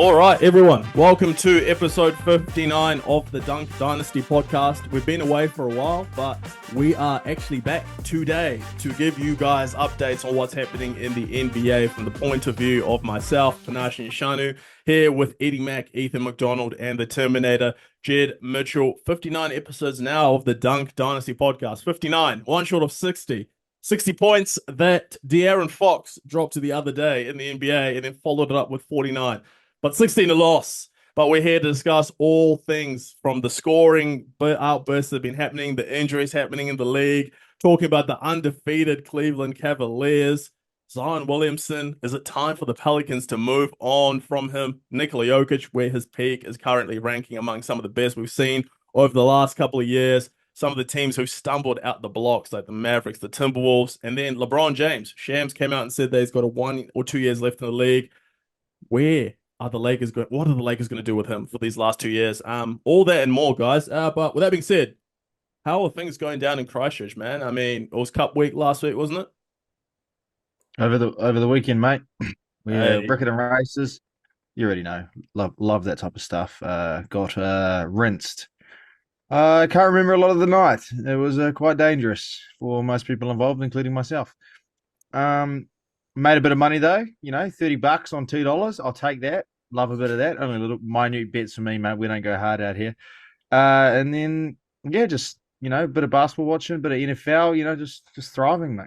All right, everyone. Welcome to episode 59 of the Dunk Dynasty Podcast. We've been away for a while, but we are actually back today to give you guys updates on what's happening in the NBA from the point of view of myself, Panache and Shanu, here with Eddie Mack, Ethan McDonald, and the Terminator, Jed Mitchell. 59 episodes now of the Dunk Dynasty Podcast. 59, one short of 60. 60 points that De'Aaron Fox dropped to the other day in the NBA and then followed it up with 49. But 16 a loss. But we're here to discuss all things from the scoring outbursts that have been happening, the injuries happening in the league, talking about the undefeated Cleveland Cavaliers, Zion Williamson. Is it time for the Pelicans to move on from him? Nikola Jokic, where his peak is currently ranking among some of the best we've seen over the last couple of years. Some of the teams who stumbled out the blocks, like the Mavericks, the Timberwolves, and then LeBron James. Shams came out and said that he's got 1 or 2 years left in the league. Where are the Lakers going? What are the Lakers going to do with him for these last 2 years? All that and more, guys. But with that being said, how are things going down in Christchurch, man? I mean, it was Cup week last week, wasn't it? Over the weekend, mate. We had bricket and races. You already know. Love that type of stuff. Got rinsed. I can't remember a lot of the night. It was quite dangerous for most people involved, including myself. Made a bit of money though, $30 on $2. I'll take that. Love a bit of that. Only little minute bets for me, mate. We don't go hard out here. And then just a bit of basketball watching, a bit of NFL. Just thriving, mate.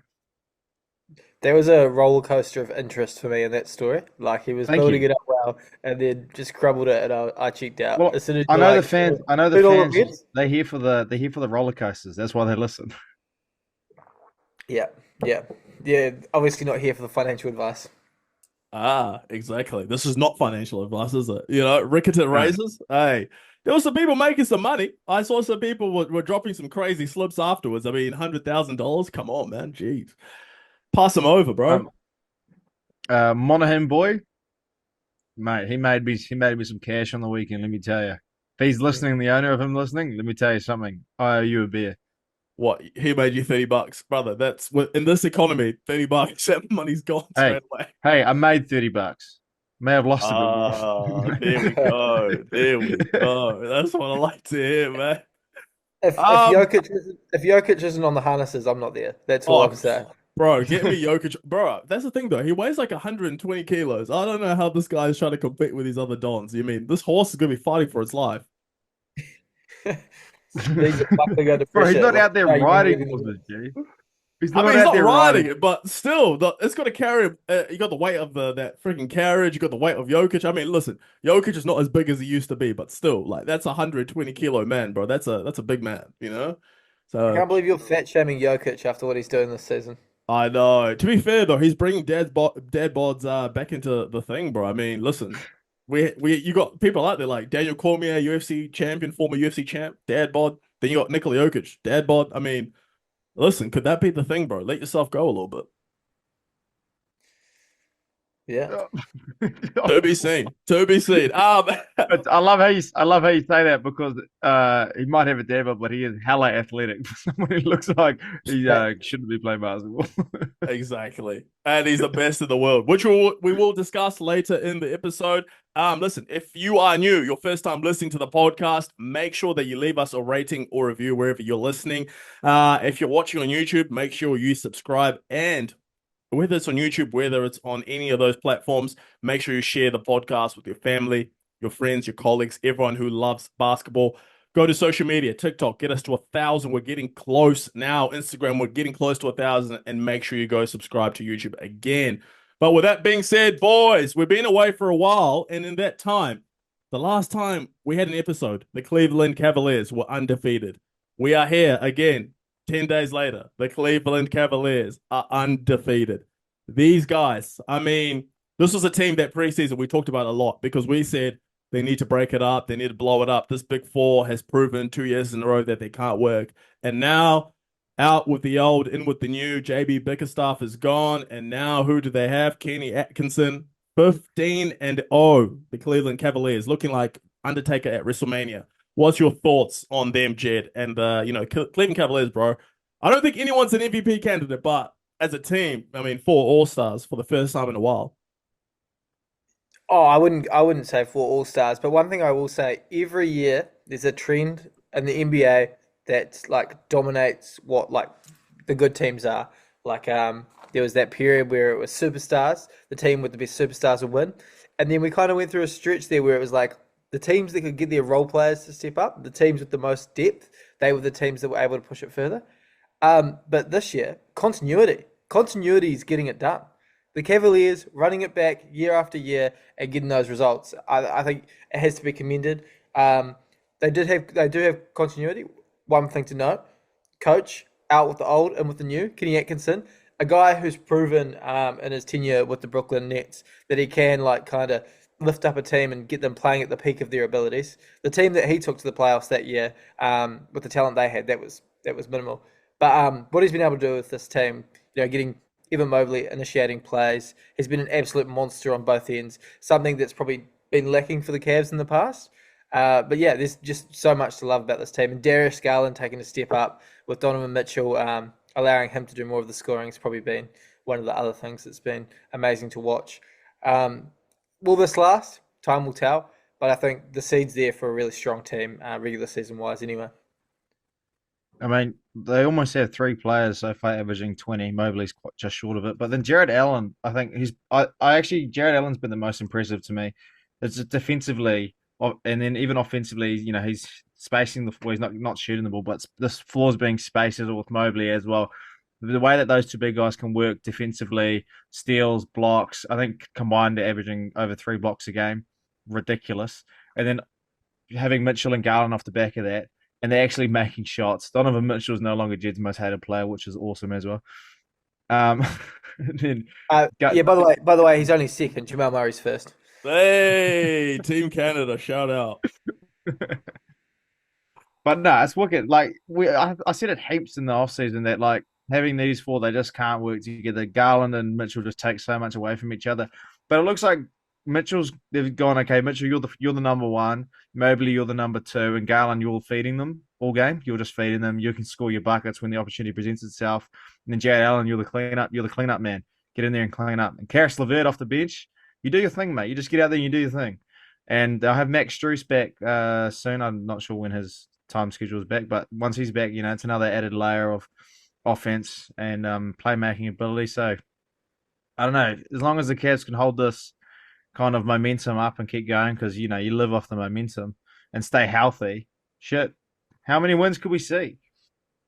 There was a roller coaster of interest for me in that story. Like he was building it up well, and then just crumbled it, and I checked out. Well, as soon as I know the fans. They're here for the roller coasters. That's why they listen. Yeah. Obviously not here for the financial advice. Exactly. This is not financial advice, is it? Ricketed raises. Hey, there were some people making some money. I saw some people were dropping some crazy slips afterwards. I mean, $100,000. Come on, man. Jeez. Pass him over, bro. Monahan boy, mate, he made me some cash on the weekend. Let me tell you, if he's listening, the owner of him listening, let me tell you something. I owe you a beer. What? He made you $30, brother. That's in this economy, $30. That money's gone straight away. Hey, I made $30. May have lost a bit more. There we go. There we go. That's what I like to hear, man. If Jokic isn't on the harnesses, I'm not there. That's all I'm saying. Bro, get me Jokic. Bro, that's the thing, though. He weighs like 120 kilos. I don't know how this guy is trying to compete with these other dons. You mean, this horse is going to be fighting for its life. Bro, he's not out there riding it, G. He's not riding it, but still, it's got to carry him. You got the weight of that freaking carriage. You got the weight of Jokic. I mean, listen, Jokic is not as big as he used to be, but still, like, that's a 120 kilo man, bro. That's a big man, So I can't believe you're fat shaming Jokic after what he's doing this season. I know. To be fair though, he's bringing dad bods back into the thing, bro. I mean, listen, you got people out there like Daniel Cormier, UFC champion, former UFC champ, dad bod. Then you got Nikola Jokic, dad bod. I mean, listen, could that be the thing, bro? Let yourself go a little bit. Yeah. To be seen. I love how you say that because he might have a dad bod, but he is hella athletic. Someone who looks like he shouldn't be playing basketball. Exactly. And he's the best in the world, which we will discuss later in the episode. Listen, if you are new, your first time listening to the podcast, make sure that you leave us a rating or review wherever you're listening. If you're watching on YouTube, make sure you subscribe, and whether it's on YouTube, whether it's on any of those platforms, make sure you share the podcast with your family, your friends, your colleagues, everyone who loves basketball. Go to social media, TikTok, get us to 1,000. We're getting close now. Instagram, we're getting close to 1,000. And make sure you go subscribe to YouTube again. But with that being said, boys, we've been away for a while. And in that time, the last time we had an episode, the Cleveland Cavaliers were undefeated. We are here again. 10 days later, the Cleveland Cavaliers are undefeated. These guys, I mean, this was a team that preseason we talked about a lot because we said they need to break it up. They need to blow it up. This Big Four has proven 2 years in a row that they can't work. And now, out with the old, in with the new. JB Bickerstaff is gone. And now who do they have? Kenny Atkinson, 15-0. The Cleveland Cavaliers, looking like Undertaker at WrestleMania. What's your thoughts on them, Jed? And, Cleveland Cavaliers, bro. I don't think anyone's an MVP candidate, but as a team, I mean, 4 All-Stars for the first time in a while. Oh, I wouldn't say four all-stars, but one thing I will say, every year there's a trend in the NBA that like dominates what like the good teams are. Like there was that period where it was superstars, the team with the best superstars would win. And then we kind of went through a stretch there where it was like the teams that could get their role players to step up, the teams with the most depth, they were the teams that were able to push it further. But this year, continuity is getting it done. The Cavaliers running it back year after year and getting those results. I think it has to be commended. They do have continuity. One thing to note: coach out with the old and with the new. Kenny Atkinson, a guy who's proven in his tenure with the Brooklyn Nets that he can like kind of lift up a team and get them playing at the peak of their abilities. The team that he took to the playoffs that year, with the talent they had, that was minimal. But what he's been able to do with this team, getting Evan Mobley initiating plays, has been an absolute monster on both ends. Something that's probably been lacking for the Cavs in the past. But yeah, there's just so much to love about this team. And Darius Garland taking a step up with Donovan Mitchell, allowing him to do more of the scoring has probably been one of the other things that's been amazing to watch. Will this last? Time will tell. But I think the seed's there for a really strong team, regular season-wise anyway. I mean, they almost have three players so far averaging 20. Mobley's quite just short of it. But then Jared Allen, I think Jared Allen's been the most impressive to me. It's just defensively, and then even offensively, he's spacing the floor. He's not shooting the ball, but this floor's being spaced with Mobley as well. The way that those two big guys can work defensively, steals, blocks, I think combined they're averaging over 3 blocks a game. Ridiculous. And then having Mitchell and Garland off the back of that, and they're actually making shots. Donovan Mitchell is no longer Jed's most hated player, which is awesome as well. Then, By the way, he's only second. Jamal Murray's first. Hey, Team Canada, shout out. But no, it's wicked. Like I said it heaps in the offseason that like having these four, they just can't work together. Garland and Mitchell just take so much away from each other. But it looks like they've gone, okay, Mitchell, you're the number one. Mobley, you're the number two. And Garland, you're feeding them all game. You're just feeding them. You can score your buckets when the opportunity presents itself. And then Jared Allen, you're the cleanup man. Get in there and clean up. And Karis LeVert off the bench, you do your thing, mate. You just get out there and you do your thing. And they'll have Max Strus back soon. I'm not sure when his time schedule is back, but once he's back, it's another added layer of offense and playmaking ability. So I don't know. As long as the Cavs can hold this kind of momentum up and keep going, because you live off the momentum and stay healthy. Shit, how many wins could we see?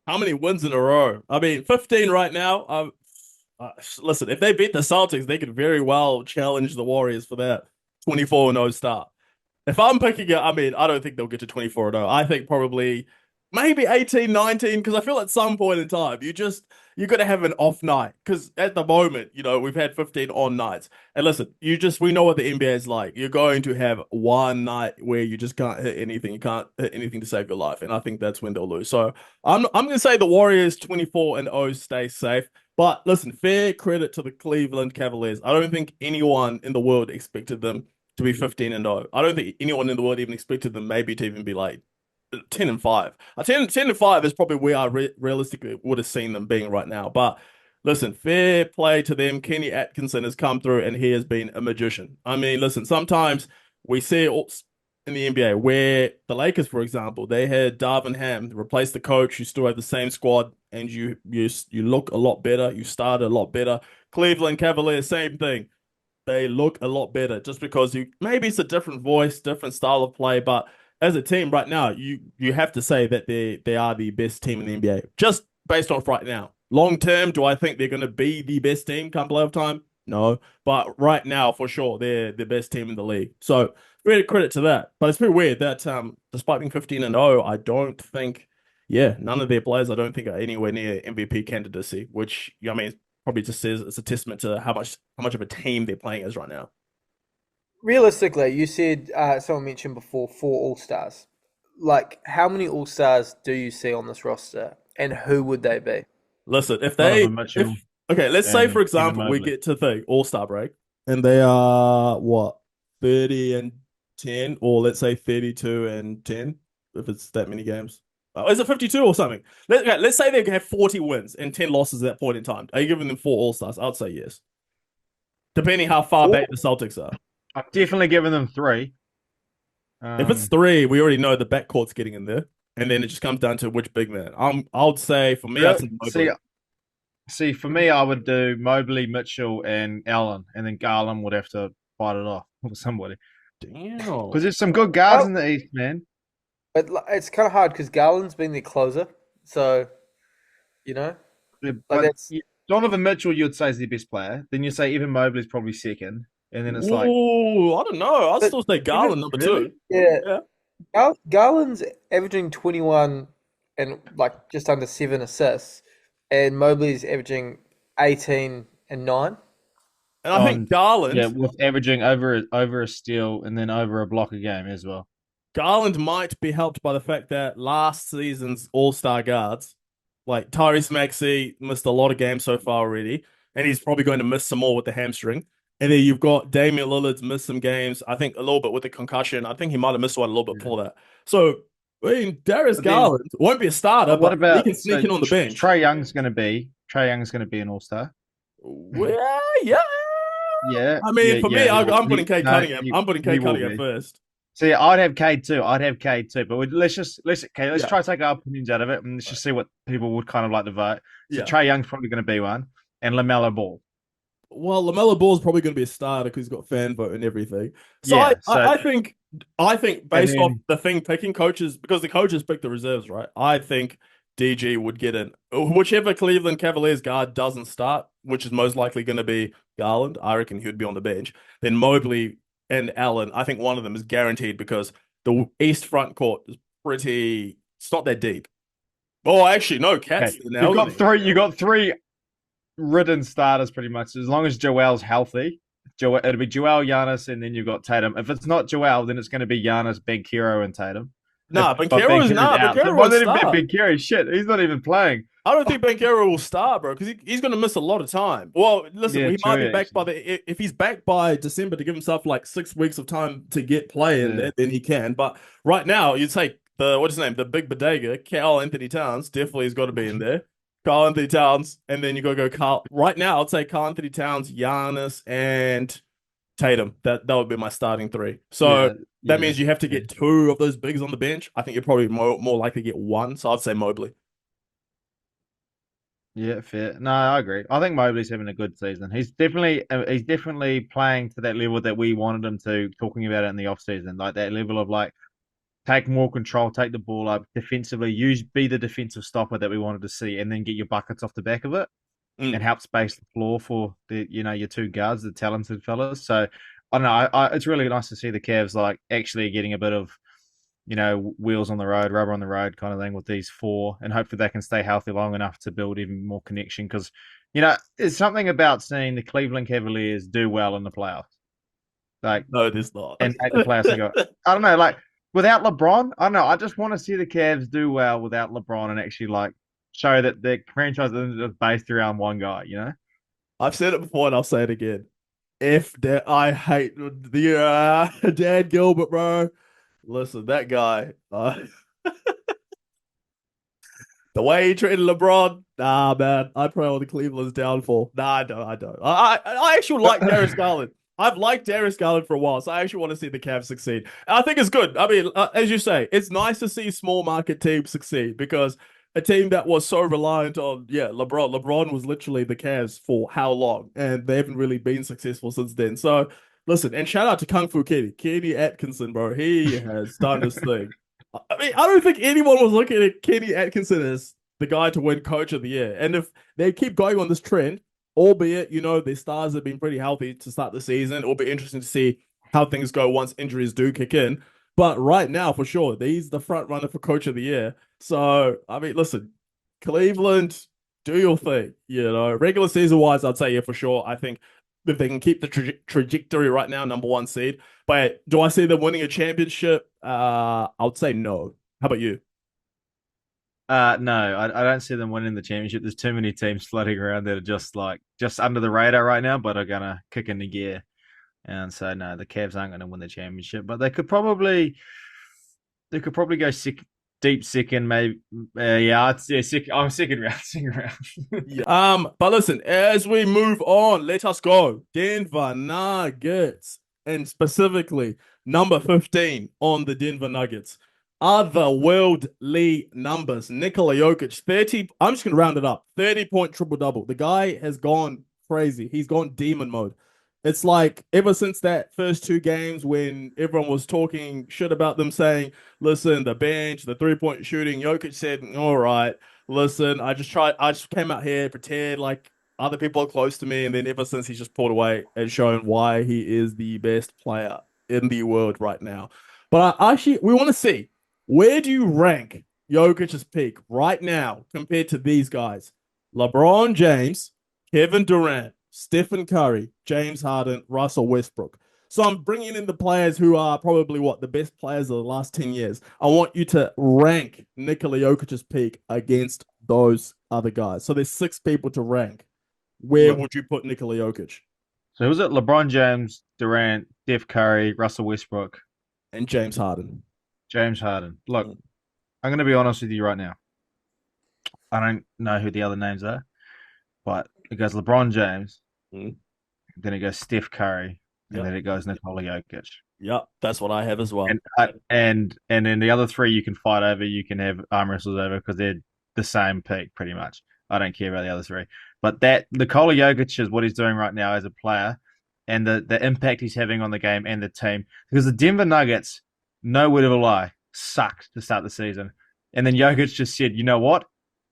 How many wins in a row? I mean, 15 right now. Listen, if they beat the Celtics, they could very well challenge the Warriors for that 24-0 start. If I'm picking it, I mean, I don't think they'll get to 24-0. I think probably maybe 18, 19, because I feel at some point in time, you're going to have an off night. Because at the moment, we've had 15 on nights. And listen, we know what the NBA is like. You're going to have one night where you just can't hit anything. You can't hit anything to save your life. And I think that's when they'll lose. So I'm going to say the Warriors 24-0 stay safe. But listen, fair credit to the Cleveland Cavaliers. I don't think anyone in the world expected them to be 15-0. I don't think anyone in the world even expected them maybe to even be like 10-5. 10-5 is probably where I realistically would have seen them being right now. But listen, fair play to them. Kenny Atkinson has come through and he has been a magician. I mean, listen, sometimes we see in the NBA where the Lakers, for example, they had Darvin Ham replace the coach. You still have the same squad and you look a lot better. You start a lot better. Cleveland Cavaliers, same thing. They look a lot better just because maybe it's a different voice, different style of play, but as a team right now, you have to say that they are the best team in the NBA, just based off right now. Long term, do I think they're going to be the best team come playoff time? No. But right now, for sure, they're the best team in the league. So, really credit to that. But it's pretty weird that despite being 15-0, I don't think, none of their players, I don't think are anywhere near MVP candidacy, which, I mean, probably just says it's a testament to how much of a team they're playing as right now. Realistically, you said someone mentioned before 4 All-Stars. Like, how many All-Stars do you see on this roster, and who would they be? Listen, let's say for example we get to the All-Star break, and they are 30-10, or let's say 32-10, if it's that many games. Is it 52 or something? Let's say they have 40 wins and 10 losses at that point in time. Are you giving them 4 All-Stars? I'd say yes. Depending how far back the Celtics are. I'm definitely giving them 3. If it's 3, we already know the backcourt's getting in there, and then it just comes down to which big man. I would say for me, I'd say Mobley. See, for me, I would do Mobley, Mitchell, and Allen, and then Garland would have to fight it off with somebody. Damn, because there's some good guards in the East, man. But it's kind of hard because Garland's been their closer, so Yeah, Donovan Mitchell, you'd say is the best player. Then you say Evan Mobley's probably second, and then it's like, I don't know. I'd still say Garland number 2. Yeah. Garland's averaging 21 and like just under 7 assists, and Mobley's averaging 18 and 9. And I think Garland, with averaging over a steal and then over a block a game as well. Garland might be helped by the fact that last season's All-Star guards, like Tyrese Maxey, missed a lot of games so far already, and he's probably going to miss some more with the hamstring. And then you've got Damian Lillard's missed some games, I think a little bit with the concussion. I think he might have missed one a little bit before that. So, I mean, Darius Garland won't be a starter, but he can sneak in on the bench. Trae Young's going to be an All-Star. Well, yeah. Yeah. I mean, for me, I'm putting Cade Cunningham. I'm putting Cade Cunningham first. See, I'd have Cade too. But let's try to take our opinions out of it and let's just see what people would kind of like to vote. So Trae Young's probably going to be one, and LaMelo Ball. Well, LaMelo Ball is probably going to be a starter because he's got fan vote and everything. I think based off the thing picking coaches, because the coaches pick the reserves, right? I think DG would get in. Whichever Cleveland Cavaliers guard doesn't start, which is most likely going to be Garland, I reckon he would be on the bench. Then Mobley and Allen, I think one of them is guaranteed because the East front court is it's not that deep. Oh, actually, no, Cat's now. You got three ridden starters pretty much. As long as Joel's healthy, it'll be Joel, Giannis, and then you've got Tatum. If it's not Joel, then it's going to be Giannis, Banchero, and Tatum. Banchero's not. Banchero won't start. Banchero, shit, he's not even playing. I don't think Banchero will start, bro, because he's going to miss a lot of time. Well, listen, he might be back if he's back by December to give himself like 6 weeks of time to get play in there, then he can. But right now, you'd say what's his name, the big bodega, Karl Anthony Towns, definitely has got to be in there. Karl Anthony Towns, and then you got to go Carl. Right now, I'd say Karl Anthony Towns, Giannis, and Tatum. That would be my starting 3. So that means you have to get 2 of those bigs on the bench. I think you're probably more likely to get 1. So I'd say Mobley. Yeah, fair. No, I agree. I think Mobley's having a good season. He's definitely playing to that level that we wanted him to. Talking about it in the off season, like that level of like take more control, take the ball up defensively, be the defensive stopper that we wanted to see, and then get your buckets off the back of it, and help space the floor for your 2 guards, the talented fellas. So I don't know. It's really nice to see the Cavs like actually getting a bit of wheels on the road, rubber on the road kind of thing with these 4, and hopefully they can stay healthy long enough to build even more connection. Because there's something about seeing the Cleveland Cavaliers do well in the playoffs. Like no, there's not, and make the playoffs and go. I don't know, like. Without LeBron, I don't know. I just want to see the Cavs do well without LeBron and actually like show that the franchise isn't just based around one guy. I've said it before and I'll say it again. I hate the Dan Gilbert, bro. Listen, that guy, the way he treated LeBron, nah, man. I pray on the Cleveland's downfall. Nah, I don't. I actually like Darius Garland. I've liked Darius Garland for a while, so I actually want to see the Cavs succeed. And I think it's good. I mean, as you say, it's nice to see small market teams succeed because a team that was so reliant on, LeBron was literally the Cavs for how long? And they haven't really been successful since then. So, listen, and shout out to Kung Fu Kenny Atkinson, bro. He has done this thing. I mean, I don't think anyone was looking at Kenny Atkinson as the guy to win Coach of the Year. And if they keep going on this trend, albeit, their stars have been pretty healthy to start the season. It'll be interesting to see how things go once injuries do kick in. But right now, for sure, he's the front runner for Coach of the Year. So, I mean, listen, Cleveland, do your thing. Regular season-wise, I'd say, for sure. I think if they can keep the trajectory right now, number 1 seed. But do I see them winning a championship? I would say no. How about you? No, I don't see them winning the championship. There's too many teams floating around that are just under the radar right now, but are gonna kick into gear. And so no, the Cavs aren't going to win the championship, but they could probably go deep second, maybe. Second round. But listen, as we move on, let us go. Denver Nuggets and specifically number 15 on the Denver Nuggets are the worldly numbers. Nikola Jokic, 30. I'm just going to round it up. 30-point triple-double. The guy has gone crazy. He's gone demon mode. It's like ever since that first 2 games when everyone was talking shit about them saying, listen, the bench, the 3-point shooting, Jokic said, all right, listen, I just came out here, pretend like other people are close to me. And then ever since he's just pulled away and shown why he is the best player in the world right now. But we want to see, where do you rank Jokic's peak right now compared to these guys? LeBron James, Kevin Durant, Stephen Curry, James Harden, Russell Westbrook. So I'm bringing in the players who are probably the best players of the last 10 years. I want you to rank Nikola Jokic's peak against those other guys. So there's 6 people to rank. Where would you put Nikola Jokic? So was it LeBron James, Durant, Steph Curry, Russell Westbrook, and James Harden? James Harden. Look, I'm going to be honest with you right now. I don't know who the other names are, but it goes LeBron James, then it goes Steph Curry, and then it goes Nikola Jokic. Yep, that's what I have as well. And then the other 3 you can fight over, you can have arm wrestles over because they're the same peak pretty much. I don't care about the other 3. But Nikola Jokic is what he's doing right now as a player and the impact he's having on the game and the team. Because the Denver Nuggets, no word of a lie, sucked to start the season. And then Jokic just said, you know what?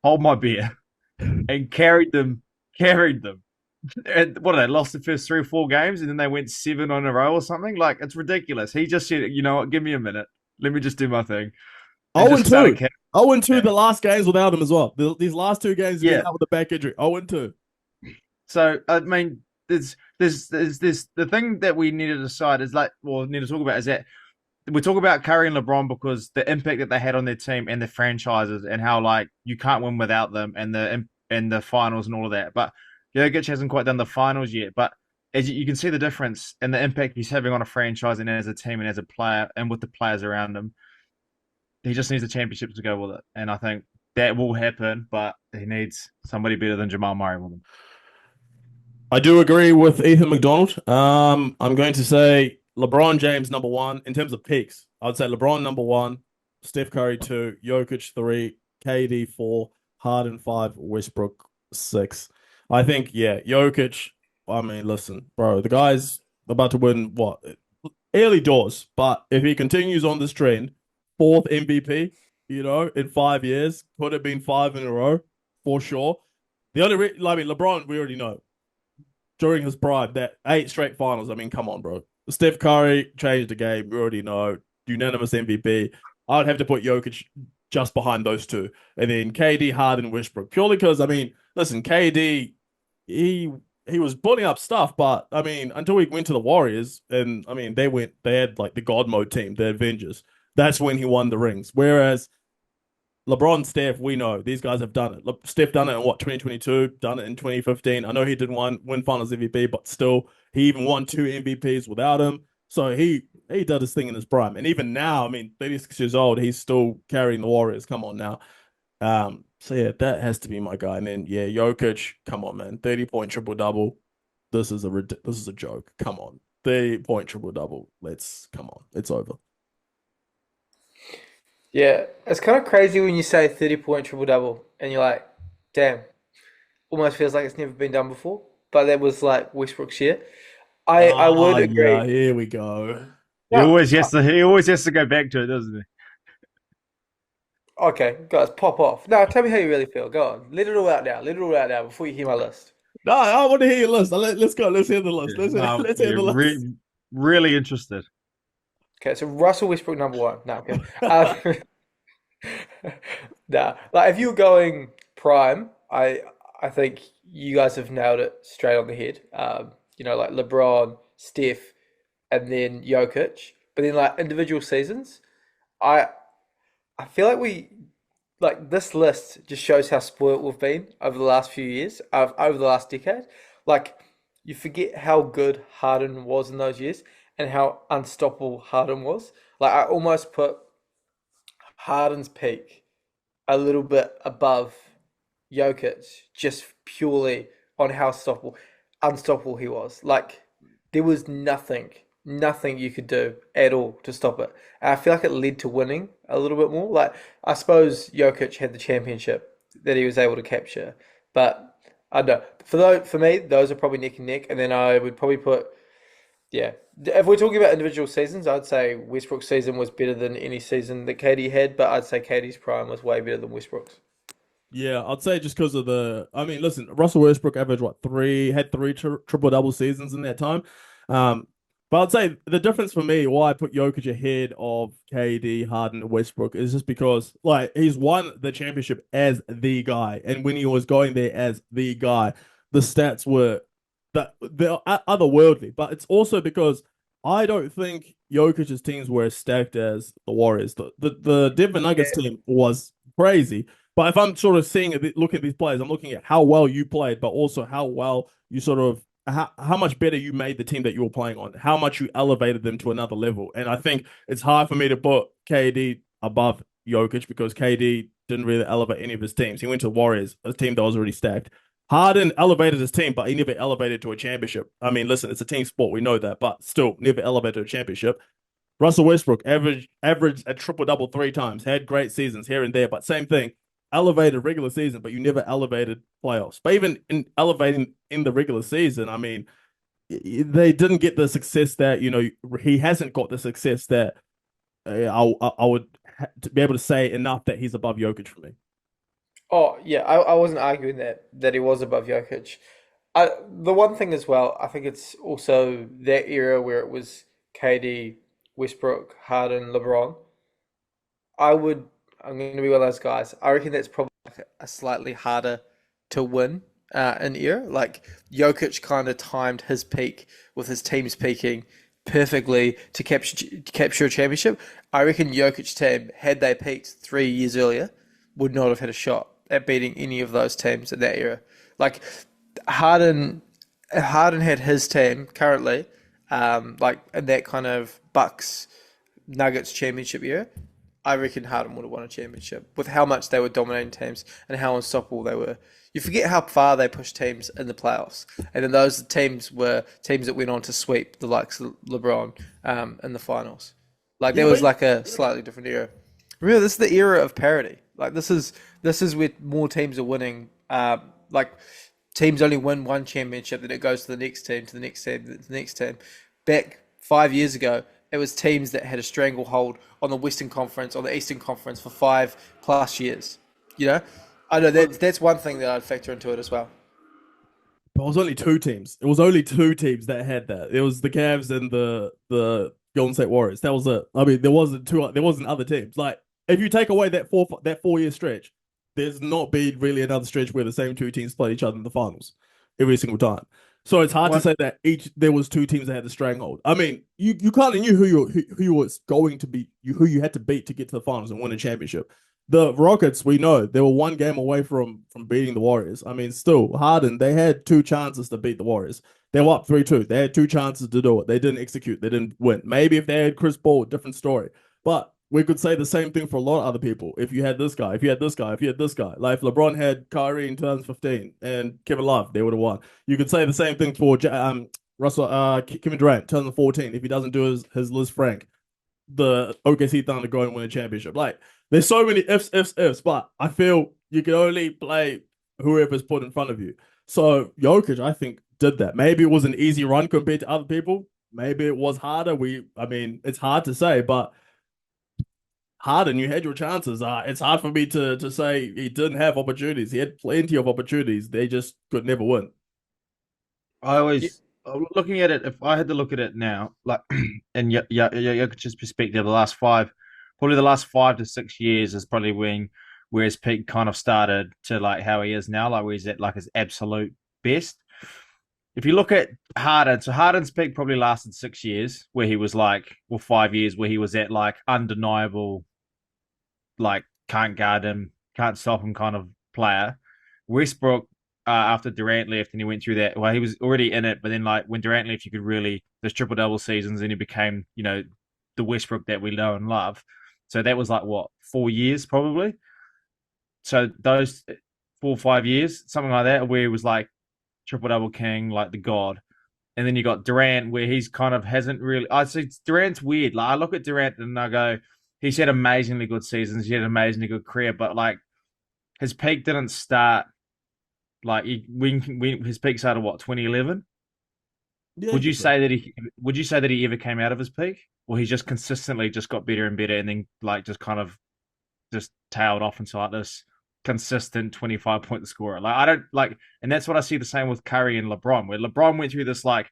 Hold my beer. And carried them. And what, they lost the first 3 or 4 games and then they went 7 on a row or something? Like, it's ridiculous. He just said, you know what? Give me a minute. Let me just do my thing. 0-2. 0-2 the last games without him as well. These last 2 games he's been out with a back injury. 0-2. So, I mean, there's the thing that we need to decide is need to talk about is that we talk about Curry and LeBron because the impact that they had on their team and the franchises and how you can't win without them and the finals and all of that. But Jokic hasn't quite done the finals yet. But as you can see the difference and the impact he's having on a franchise and as a team and as a player and with the players around him. He just needs the championship to go with it. And I think that will happen, but he needs somebody better than Jamal Murray with him. I do agree with Ethan McDonald. I'm going to say LeBron James number 1 in terms of peaks. I would say LeBron number 1, Steph Curry 2, Jokic 3, KD 4, Harden 5, Westbrook 6. I think, Jokic, I mean, listen, bro, the guy's about to win early doors, but if he continues on this trend, 4th MVP, in 5 years. Could have been 5 in a row, for sure. The only LeBron, we already know. During his prime, that 8 straight finals, I mean, come on, bro. Steph Curry changed the game, we already know. Unanimous MVP. I would have to put Jokic just behind those 2. And then KD, Harden, Westbrook. Purely because, I mean, listen, KD, he was putting up stuff, but, I mean, until he went to the Warriors, and, I mean, they had, the God Mode team, the Avengers. That's when he won the rings. Whereas LeBron, Steph, we know these guys have done it. Steph done it in 2022, done it in 2015. I know he didn't win Finals MVP, but still, he even won 2 MVPs without him. So he did his thing in his prime. And even now, I mean, 36 years old, he's still carrying the Warriors. Come on now. That has to be my guy. And then Jokic, come on, man, 30-point triple-double. This is a joke. Come on, 30-point triple-double. Come on, it's over. Yeah, it's kind of crazy when you say 30-point triple-double and you're like, damn, almost feels like it's never been done before. But that was Westbrook's year. I would agree. Yeah, here we go. He always has to go back to it, doesn't he? Okay, guys, pop off. No, tell me how you really feel. Go on. Let it all out now. Before you hear my list. No, I want to hear your list. Let's go. Let's hear the list. Let's hear the list. Really interested. Okay, so Russell Westbrook number 1. No, okay. If you're going prime, I think you guys have nailed it straight on the head. LeBron, Steph, and then Jokic. But then individual seasons, I feel like this list just shows how spoiled we've been over the last few years, over the last decade. You forget how good Harden was in those years and how unstoppable Harden was. I almost put Harden's peak a little bit above Jokic just purely on how unstoppable he was. There was nothing nothing you could do at all to stop it. And I feel like it led to winning a little bit more. Like I suppose Jokic had the championship that he was able to capture, but I don't know. For me, those are probably neck and neck, and then I would probably put yeah. If we're talking about individual seasons, I'd say Westbrook's season was better than any season that KD had, but I'd say KD's prime was way better than Westbrook's. Yeah, I'd say just because of I mean, listen, Russell Westbrook averaged had three triple double seasons in that time. Um, but I'd say the difference for me, why I put Jokic ahead of KD, Harden, and Westbrook is just because like he's won the championship as the guy, and when he was going there as the guy, the stats were they're otherworldly. But it's also because I don't think Jokic's teams were as stacked as the Warriors. The Denver Nuggets team was crazy. But if I'm sort of looking at these players, I'm looking at how well you played, but also how well you how much better you made the team that you were playing on, how much you elevated them to another level. And I think it's hard for me to put KD above Jokic because KD didn't really elevate any of his teams. He went to the Warriors, a team that was already stacked. Harden elevated his team, but he never elevated to a championship. I mean, listen, it's a team sport. We know that, but still never elevated to a championship. Russell Westbrook averaged a triple-double 3 times, had great seasons here and there, but same thing, elevated regular season, but you never elevated playoffs. But even in elevating in the regular season, I mean, they didn't get the success that, he hasn't got the success that I would be able to say enough that he's above Jokic for me. Oh yeah, I wasn't arguing that he was above Jokic. The one thing as well, I think it's also that era where it was KD, Westbrook, Harden, LeBron. I'm going to be one of those guys. I reckon that's probably like a slightly harder to win an era. Like Jokic kind of timed his peak with his teams peaking perfectly to capture a championship. I reckon Jokic's team, had they peaked 3 years earlier, would not have had a shot at beating any of those teams in that era. Like Harden had his team currently, like in that kind of Bucks Nuggets championship era. I reckon Harden would have won a championship with how much they were dominating teams and how unstoppable they were. You forget how far they pushed teams in the playoffs, and then those teams were teams that went on to sweep the likes of LeBron in the finals. Like there was like a slightly different era. Remember, this is the era of parity. Like this is where more teams are winning. Like teams only win one championship, then it goes to the next team, to the next team, to the next team. Back 5 years ago, it was teams that had a stranglehold on the Western Conference, on the Eastern Conference for 5+ years. I know that's one thing that I'd factor into it as well. But it was only 2 teams. It was only 2 teams that had that. It was the Cavs and the Golden State Warriors. That was it. I mean, there wasn't other teams. Like if you take away that 4-year stretch, there's not been really another stretch where the same 2 teams played each other in the finals every single time. So it's hard to say that there was 2 teams that had the stranglehold. I mean, you kind of knew who you was going to be, who you had to beat to get to the finals and win a championship. The Rockets, we know, they were 1 game away from beating the Warriors. I mean, still, Harden, they had 2 chances to beat the Warriors. They were up 3-2. They had 2 chances to do it. They didn't execute. They didn't win. Maybe if they had Chris Paul, different story. But we could say the same thing for a lot of other people. If you had this guy, if you had this guy, if you had this guy. Like if LeBron had Kyrie in 2015 and Kevin Love, they would have won. You could say the same thing for Kevin Durant, 2014. If he doesn't do his Liz Frank, the OKC Thunder go and win a championship. Like there's so many ifs, but I feel you can only play whoever's put in front of you. So Jokic, I think, did that. Maybe it was an easy run compared to other people. Maybe it was harder. I mean, it's hard to say, but Harden, you had your chances. It's hard for me to say he didn't have opportunities. He had plenty of opportunities. They just could never win. Looking at it, if I had to look at it now, like in Jokic's perspective, probably the last 5 to 6 years is probably where his peak kind of started to like how he is now, like where he's at like his absolute best. If you look at Harden, so Harden's peak probably lasted 6 years, where he was like, 5 years, where he was at like undeniable, like can't guard him, can't stop him kind of player. Westbrook, after Durant left and he went through that, well, he was already in it, but then like when Durant left, you could really, those triple-double seasons, and he became, the Westbrook that we know and love. So that was like, 4 years probably? So those 4 or 5 years, something like that, where he was like, triple double king, like the god. And then you got Durant, where he's kind of hasn't really. I see Durant's weird. Like I look at Durant and I go, he's had amazingly good seasons, he had an amazingly good career, but like his peak didn't start. Like his peak started what 2011. Yeah, Would you say that he ever came out of his peak, or he just consistently just got better and better, and then like just kind of just tailed off into like this consistent 25-point scorer? Like I don't like, and that's what I see the same with Curry and LeBron, where LeBron went through this like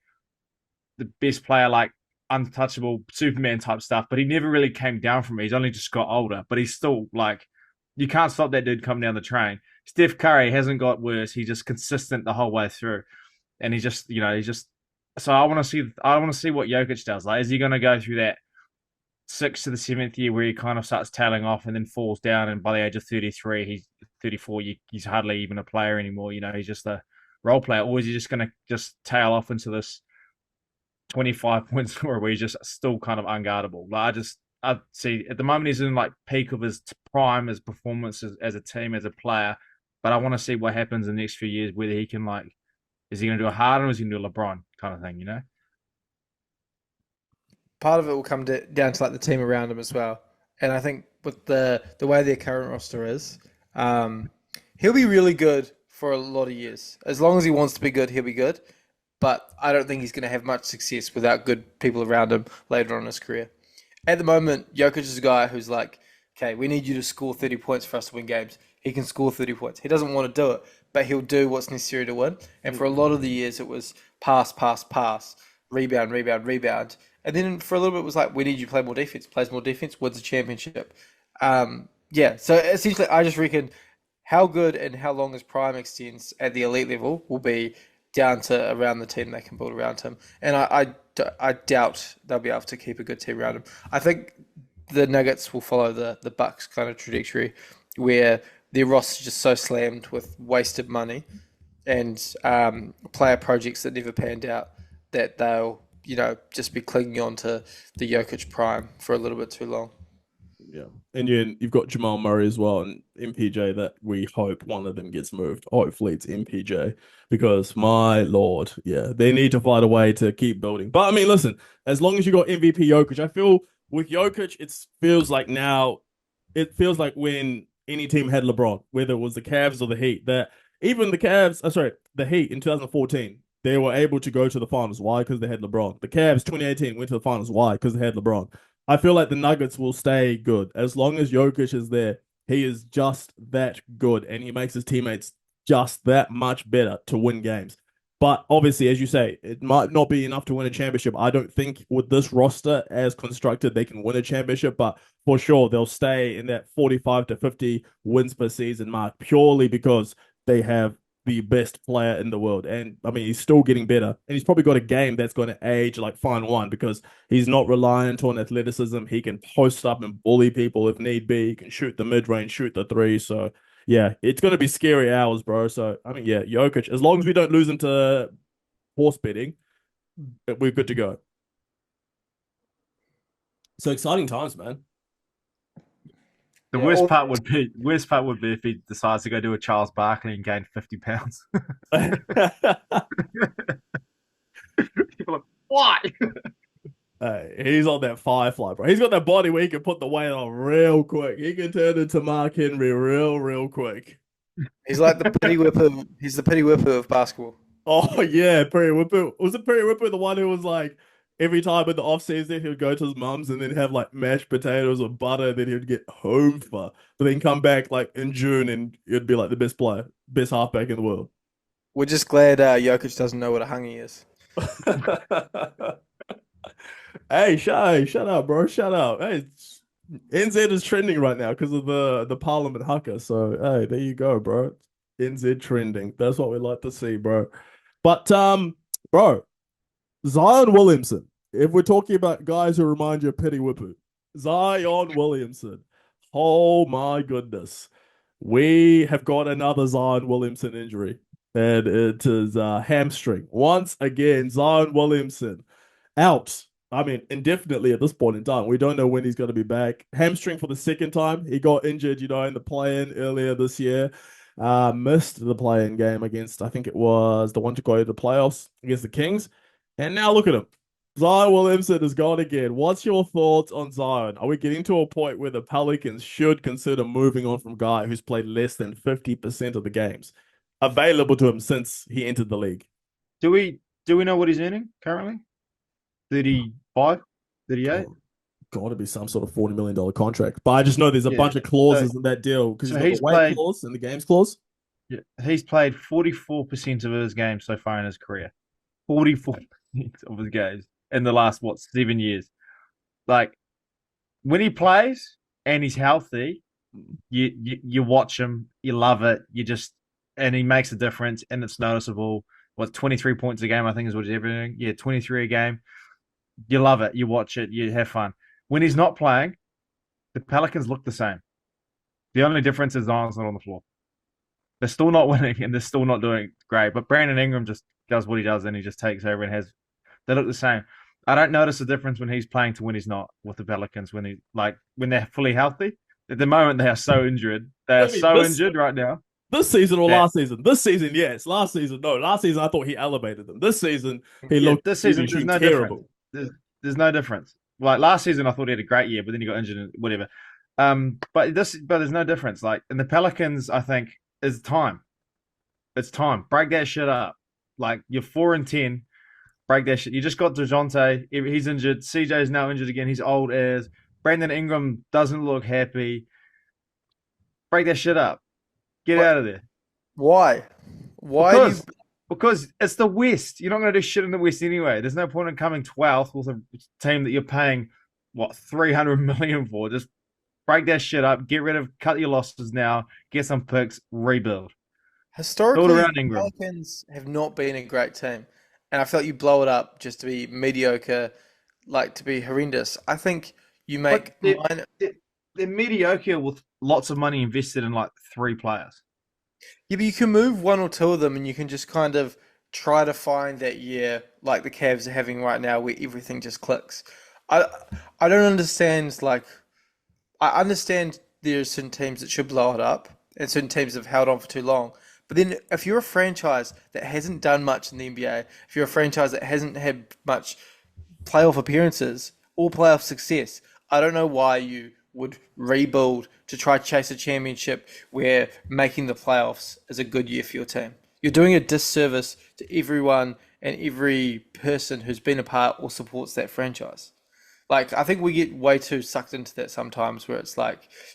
the best player, like untouchable Superman type stuff, but he never really came down from it. He's only just got older, but he's still like, you can't stop that dude coming down the train. Steph Curry hasn't got worse. He's just consistent the whole way through, and he's just. So I want to see what Jokic does. Like, is he going to go through that 6th to the 7th year where he kind of starts tailing off and then falls down, and by the age of 33, he's 34, he's hardly even a player anymore. He's just a role player, or is he just going to just tail off into this 25-point scorer where he's just still kind of unguardable? Like I see at the moment he's in like peak of his prime, his performance as a team, as a player, but I want to see what happens in the next few years, whether he can like, is he going to do a Harden or is he going to do a LeBron kind of thing, Part of it will come down to like the team around him as well. And I think with the way their current roster is, he'll be really good for a lot of years. As long as he wants to be good, he'll be good. But I don't think he's going to have much success without good people around him later on in his career. At the moment, Jokic is a guy who's like, okay, we need you to score 30 points for us to win games. He can score 30 points. He doesn't want to do it, but he'll do what's necessary to win. And for a lot of the years, it was pass, rebound, rebound. And then for a little bit, it was like, we need you to play more defense. Plays more defense, wins a championship. So essentially, I just reckon how good and how long his prime extends at the elite level will be down to around the team they can build around him. And I doubt they'll be able to keep a good team around him. I think the Nuggets will follow the Bucks kind of trajectory, where their roster is just so slammed with wasted money and player projects that never panned out that they'll just be clinging on to the Jokic prime for a little bit too long. Yeah. And you've got Jamal Murray as well and MPJ that we hope one of them gets moved. Hopefully it's MPJ because my Lord, yeah, they need to find a way to keep building. But I mean, listen, as long as you got MVP Jokic, I feel with Jokic, it feels like when any team had LeBron, whether it was the Cavs or the Heat, that even the Heat in 2014, they were able to go to the finals. Why? Because they had LeBron. The Cavs 2018 went to the finals. Why? Because they had LeBron. I feel like the Nuggets will stay good. As long as Jokic is there, he is just that good, and he makes his teammates just that much better to win games. But obviously, as you say, it might not be enough to win a championship. I don't think with this roster as constructed, they can win a championship, but for sure, they'll stay in that 45 to 50 wins per season mark purely because they have the best player in the world. And I mean, he's still getting better. And he's probably got a game that's going to age like fine wine because he's not reliant on athleticism. He can post up and bully people if need be. He can shoot the mid-range, shoot the three. So, yeah, it's going to be scary hours, bro. So, I mean, yeah, Jokic, as long as we don't lose him to horse betting, we're good to go. So, exciting times, man. The worst part would be if he decides to go do a Charles Barkley and gain 50 pounds. People are like, why? He's on that firefly, bro. He's got that body where he can put the weight on real quick. He can turn into Mark Henry real quick. He's like the Petty Whipper. He's the Petty Whipper of basketball. Oh yeah, Petty Whipper. Was it Petty Whipper the one who was like every time in the off season he would go to his mum's and then have like mashed potatoes or butter, and then he would get home for, but then come back like in June and it'd be like the best player, best halfback in the world. We're just glad Jokic doesn't know what a hungy is. Hey, shut up, bro. Shut up. Hey, NZ is trending right now because of the Parliament haka. So, hey, there you go, bro. NZ trending. That's what we like to see, bro. But, bro, Zion Williamson. If we're talking about guys who remind you of Petty Whipper, Zion Williamson. Oh, my goodness. We have got another Zion Williamson injury, and it is hamstring. Once again, Zion Williamson out. I mean, indefinitely at this point in time. We don't know when he's going to be back. Hamstring for the second time. He got injured, in the play-in earlier this year. Missed the play-in game against, I think it was the one to go to the playoffs against the Kings. And now look at him. Zion Williamson is gone again. What's your thoughts on Zion? Are we getting to a point where the Pelicans should consider moving on from a guy who's played less than 50% of the games available to him since he entered the league? Do we know what he's earning currently? 35, 38? Got to be some sort of $40 million contract. But I just know there's a bunch of clauses in that deal because he's got the weight clause and the games clause. Yeah, he's played 44% of his games so far in his career. 44% of his games in the last 7 years. Like when he plays and he's healthy, you watch him, you love it, and he makes a difference and it's noticeable. 23 points a game, I think is what he's everything. Yeah, 23 a game. You love it, you watch it, you have fun. When he's not playing, the Pelicans look the same. The only difference is Zion's not on the floor. They're still not winning and they're still not doing great. But Brandon Ingram just does what he does and he just takes over and they look the same. I don't notice a difference when he's playing to when he's not with the Pelicans, when they're fully healthy. At the moment, they are so injured. They are injured right now. This season or last season? This season, yes. Last season, no. Last season, I thought he elevated them. This season, he looked. This season, there's no terrible. There's no difference. Like last season, I thought he had a great year, but then he got injured and whatever. But there's no difference. Like in the Pelicans, I think is time. It's time. Break that shit up. Like you're 4-10. Break that shit. You just got DeJounte. He's injured. CJ's now injured again. He's old as. Brandon Ingram doesn't look happy. Break that shit up. Get out of there. Why? Because it's the West. You're not going to do shit in the West anyway. There's no point in coming 12th with a team that you're paying, $300 million for. Just break that shit up. Cut your losses now. Get some picks. Rebuild. Historically, the Pelicans have not been a great team. And I feel like you blow it up just to be mediocre, to be horrendous. I think you make... They're mediocre with lots of money invested in 3 players. Yeah, but you can move one or two of them and you can just kind of try to find that year like the Cavs are having right now where everything just clicks. I don't understand, I understand there's certain teams that should blow it up and certain teams have held on for too long. But then if you're a franchise that hasn't done much in the NBA, if you're a franchise that hasn't had much playoff appearances or playoff success, I don't know why you would rebuild to try to chase a championship where making the playoffs is a good year for your team. You're doing a disservice to everyone and every person who's been a part or supports that franchise. I think we get way too sucked into that sometimes where it's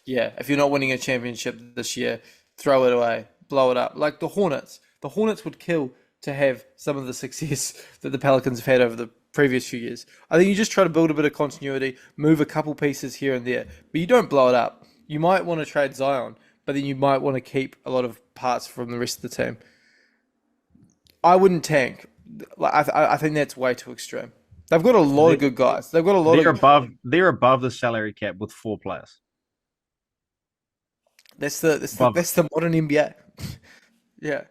if you're not winning a championship this year, throw it away, blow it up. Like the Hornets. The Hornets would kill to have some of the success that the Pelicans have had over the previous few years. I think you just try to build a bit of continuity, move a couple pieces here and there, but you don't blow it up. You might want to trade Zion, but then you might want to keep a lot of parts from the rest of the team. I wouldn't tank. I think that's way too extreme. They've got a lot of good guys. They've got a lot They're above the salary cap with 4 players. That's the modern NBA. Yeah.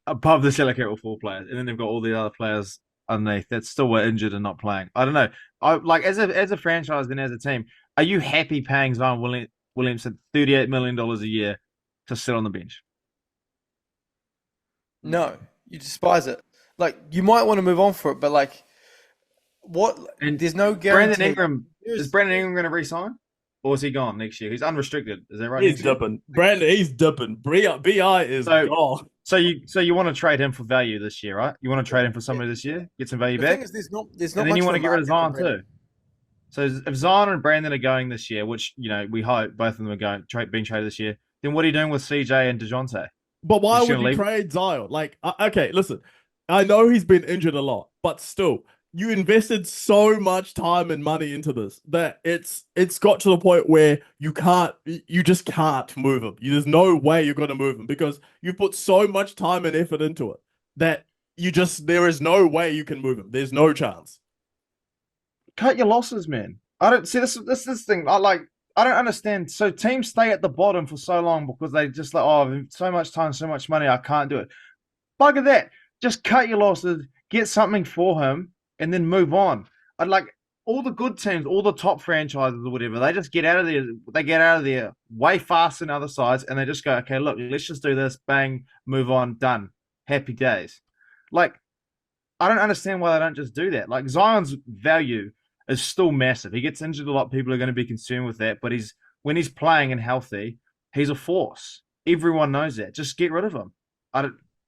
Above the salary cap with 4 players, and then they've got all the other players underneath that still were injured and not playing. I don't know. As a franchise and as a team, are you happy paying Zion Williamson $38 million a year to sit on the bench? No, you despise it. You might want to move on for it, but what? And there's no guarantee. Is Brandon Ingram going to re-sign? Or is he gone next year? He's unrestricted. Is that right? He's dipping. Brandon, he's dipping. BI is gone. So you want to trade him for value this year, right? You want to trade him for somebody this year, get some value back. Thing is, there's not. And then you want to get rid of Zion too. So if Zion and Brandon are going this year, which we hope both of them are being traded this year, then what are you doing with CJ and DeJounte? But why would you trade Zion? Okay, listen, I know he's been injured a lot, but still, you invested so much time and money into this that it's got to the point where you just can't move him. There's no way you're going to move him because you put so much time and effort into it that there is no way you can move him. There's no chance. Cut your losses, man. I don't see this thing. I don't understand. So teams stay at the bottom for so long because they just so much time, so much money, I can't do it. Bugger that. Just cut your losses, get something for him, and then move on. I'd all the good teams, all the top franchises or whatever, they just get out of there. They get out of there way faster than other sides, and they just go, okay, look, let's just do this, bang, move on, done. Happy days. I don't understand why they don't just do that. Like Zion's value is still massive. He gets injured a lot. People are going to be concerned with that. But when he's playing and healthy, he's a force. Everyone knows that. Just get rid of him.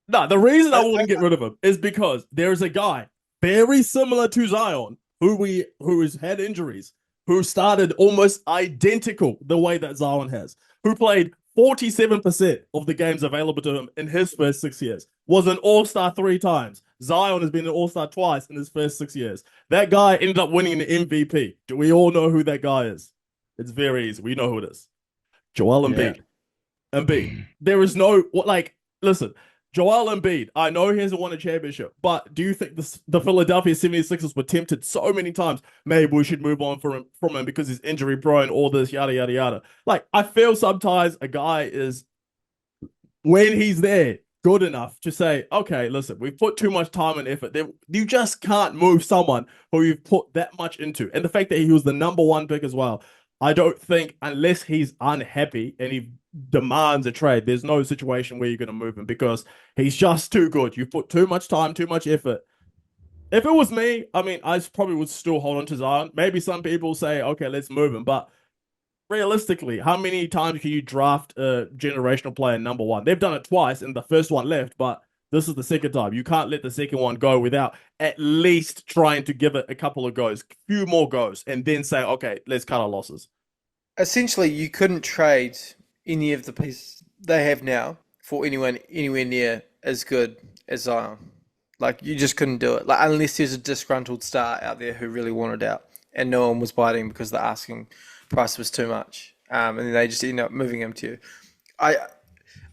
No, the reason I wouldn't get rid of him is because there's a guy very similar to Zion who has had injuries, who started almost identical the way that Zion has, who played 47% of the games available to him in his first 6 years, was an all-star 3 times. Zion has been an all-star twice in his first 6 years. That guy ended up winning an MVP. Do we all know who that guy is? It's very easy. We know who it is. Joel Embiid. Embiid. There is no, listen, Joel Embiid, I know he hasn't won a championship, but do you think the Philadelphia 76ers were tempted so many times, maybe we should move on from him because he's injury prone, all this, yada, yada, yada. Like, I feel sometimes a guy is, when he's there, good enough to say, okay, listen, we've put too much time and effort. You just can't move someone who you've put that much into. And the fact that he was the number 1 pick as well, I don't think, unless he's unhappy and he demands a trade, there's no situation where you're going to move him because he's just too good. You've put too much time, too much effort. If it was me, I mean, I probably would still hold on to Zion. Maybe some people say, okay, let's move him. But realistically, how many times can you draft a generational player number 1? They've done it twice and the first one left, but this is the second time. You can't let the second one go without at least trying to give it a couple of goes, a few more goes, and then say, okay, let's cut our losses. Essentially, you couldn't trade any of the pieces they have now for anyone anywhere near as good as Zion. Like, you just couldn't do it. Like, unless there's a disgruntled star out there who really wanted out and no one was biting because the asking price was too much. And then they just end up moving him to you.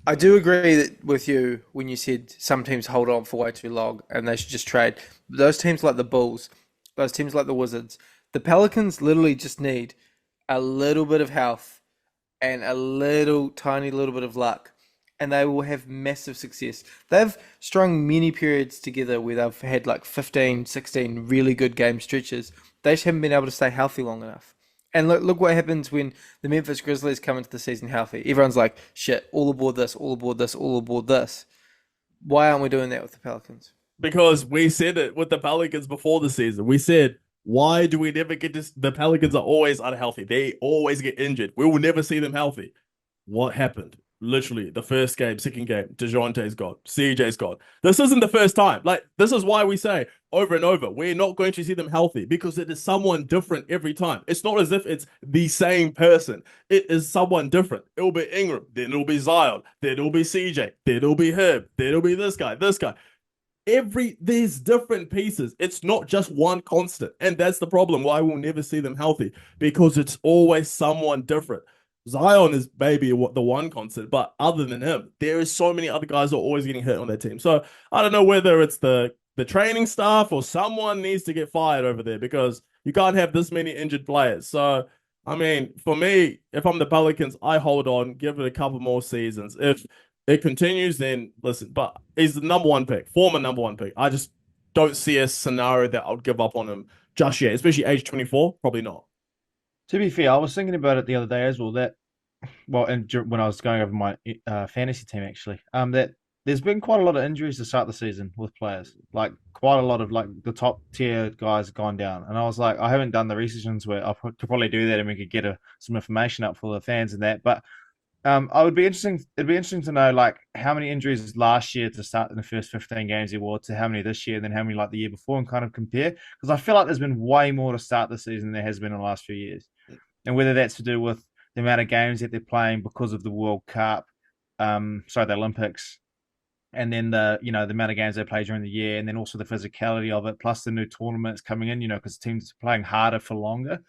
I do agree with you when you said some teams hold on for way too long and they should just trade. Those teams like the Bulls, those teams like the Wizards, the Pelicans literally just need a little bit of health and a tiny little bit of luck, and they will have massive success. They've strung many periods together where they've had like 15, 16 really good game stretches. They just haven't been able to stay healthy long enough. And look what happens when the Memphis Grizzlies come into the season healthy. Everyone's like, shit, all aboard this, all aboard this, all aboard this. Why aren't we doing that with the Pelicans? Because we said it with the Pelicans before the season. We said, why do we never get this? The Pelicans are always unhealthy. They always get injured. We will never see them healthy. What happened? Literally, the first game, second game, DeJounte's gone. CJ's gone. This isn't the first time. Like, this is why we say over and over, we're not going to see them healthy because it is someone different every time. It's not as if it's the same person. It is someone different. It'll be Ingram, then it'll be Zion, then it'll be CJ, then it'll be Herb, then it'll be this guy, this guy. There's different pieces. It's not just one constant. And that's the problem why we'll never see them healthy because it's always someone different. Zion is maybe the one constant, but other than him, there is so many other guys who are always getting hurt on their team. So I don't know whether it's the training staff or someone needs to get fired over there because you can't have this many injured players. So, I mean, for me, if I'm the Pelicans, I hold on, give it a couple more seasons. If it continues, then listen, but he's the number 1 pick, former number 1 pick. I just don't see a scenario that I would give up on him just yet, especially age 24, probably not. To be fair, I was thinking about it the other day as well. And when I was going over my fantasy team, actually, that there's been quite a lot of injuries to start the season with players. Like, quite a lot of like the top tier guys have gone down. And I was like, I haven't done the research where I could probably do that and we could get some information up for the fans and that. But it'd be interesting to know like how many injuries last year to start in the first 15 games he wore to how many this year and then how many like the year before and kind of compare. Because I feel like there's been way more to start the season than there has been in the last few years. And whether that's to do with the amount of games that they're playing because of the World Cup, the Olympics, and then the amount of games they play during the year, and then also the physicality of it, plus the new tournaments coming in, because teams are playing harder for longer.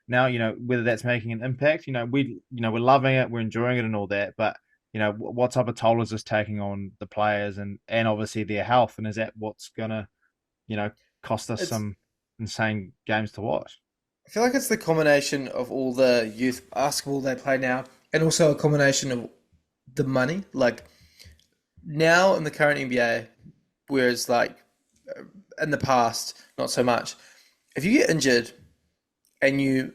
Now, whether that's making an impact, we're loving it, we're enjoying it and all that, but what type of toll is this taking on the players and obviously their health, and is that what's gonna, cost us some insane games to watch? I feel like it's the combination of all the youth basketball they play now and also a combination of the money. Like, now in the current NBA, whereas like in the past, not so much. If you get injured and you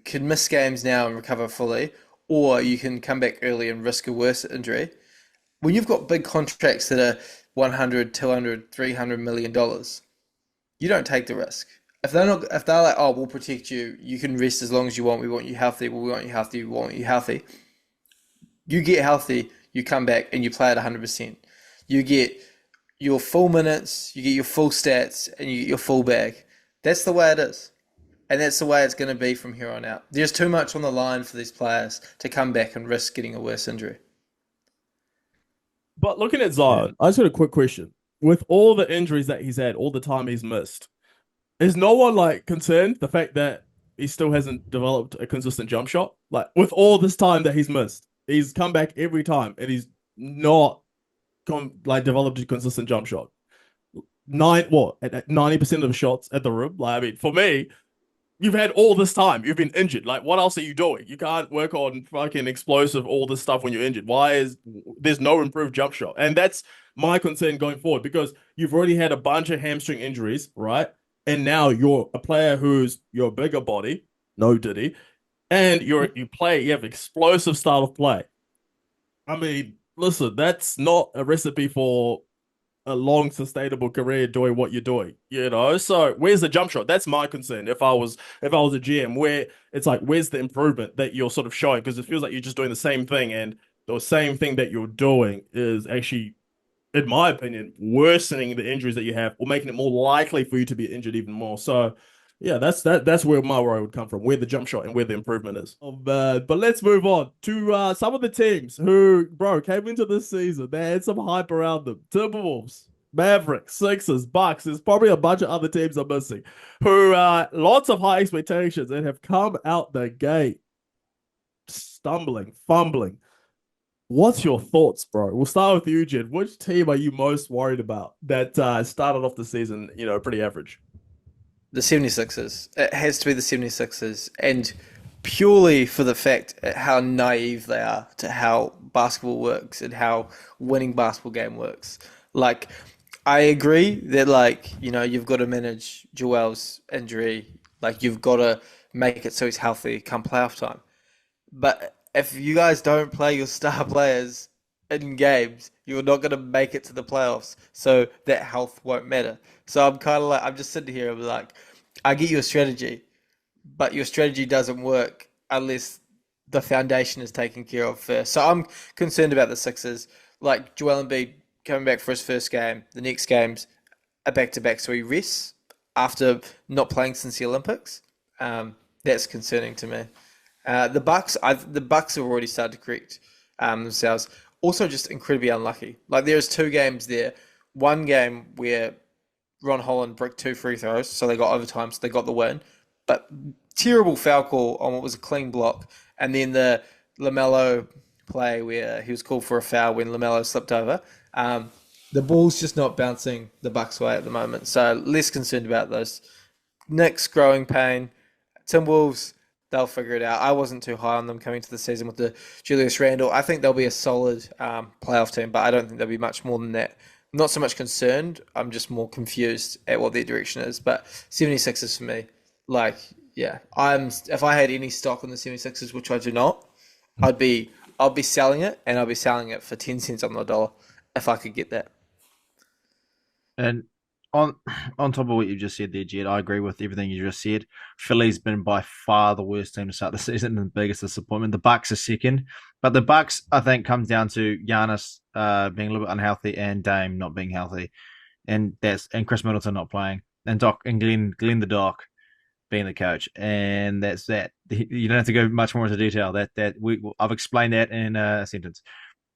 can miss games now and recover fully, or you can come back early and risk a worse injury, when you've got big contracts that are $100, $200, $300 million, you don't take the risk. If they're like, oh, we'll protect you, you can rest as long as you want, we want you healthy, we want you healthy, we want you healthy. You get healthy, you come back and you play at 100%. You get your full minutes, you get your full stats, and you get your full bag. That's the way it is. And that's the way it's going to be from here on out. There's too much on the line for these players to come back and risk getting a worse injury. But looking at Zion, I just got a quick question. With all the injuries that he's had, all the time he's missed, is no one like concerned the fact that he still hasn't developed a consistent jump shot? Like with all this time that he's missed, he's come back every time and he's not developed a consistent jump shot. 90% of the shots at the rim. Like, I mean, for me, you've had all this time. You've been injured. Like, what else are you doing? You can't work on fucking explosive, all this stuff when you're injured. Why is there's no improved jump shot? And that's my concern going forward because you've already had a bunch of hamstring injuries, right? And now you're a player who's your bigger body, no Diddy, and you have explosive style of play. I mean, listen, that's not a recipe for a long, sustainable career doing what you're doing, you know? So where's the jump shot? That's my concern. If I was a GM, where it's like, where's the improvement that you're sort of showing? Because it feels like you're just doing the same thing, and the same thing that you're doing is actually, in my opinion, worsening the injuries that you have or making it more likely for you to be injured even more. So yeah, that's where my worry would come from, where the jump shot and where the improvement is. But let's move on to some of the teams who, came into this season. They had some hype around them. Timberwolves, Mavericks, Sixers, Bucks. There's probably a bunch of other teams I'm missing who lots of high expectations and have come out the gate stumbling, fumbling. What's your thoughts, bro? We'll start with you, Jed. Which team are you most worried about that started off the season, pretty average? The 76ers. It has to be the 76ers. And purely for the fact how naive they are to how basketball works and how winning basketball game works. Like, I agree that, you've got to manage Joel's injury. Like, you've got to make it so he's healthy come playoff time. But if you guys don't play your star players in games, you're not going to make it to the playoffs. So that health won't matter. So I'm kind of like, I'm just sitting here, I'm like, I get your strategy, but your strategy doesn't work unless the foundation is taken care of first. So I'm concerned about the Sixers. Like Joel Embiid coming back for his first game, the next game's a back-to-back, so he rests after not playing since the Olympics. That's concerning to me. The Bucks have already started to correct themselves. Also, just incredibly unlucky. Like there's two games there. One game where Ron Holland bricked 2 free throws, so they got overtime, so they got the win. But terrible foul call on what was a clean block, and then the LaMelo play where he was called for a foul when LaMelo slipped over. The ball's just not bouncing the Bucks' way at the moment, so less concerned about those. Knicks, growing pain. Timberwolves, they'll figure it out. I wasn't too high on them coming to the season with the Julius Randle. I think they'll be a solid playoff team, but I don't think they'll be much more than that. I'm not so much concerned. I'm just more confused at what their direction is. But 76ers for me, if I had any stock on the 76ers, which I do not, I'll be selling it, and I'll be selling it for 10 cents on the dollar if I could get that. And on top of what you just said there, Jed, I agree with everything you just said. Philly's been by far the worst team to start the season and the biggest disappointment. The Bucks are second, but the Bucks, I think, comes down to Giannis being a little bit unhealthy and Dame not being healthy, and Chris Middleton not playing, and Glenn the Doc being the coach, and that's that. You don't have to go much more into detail. I've explained that in a sentence.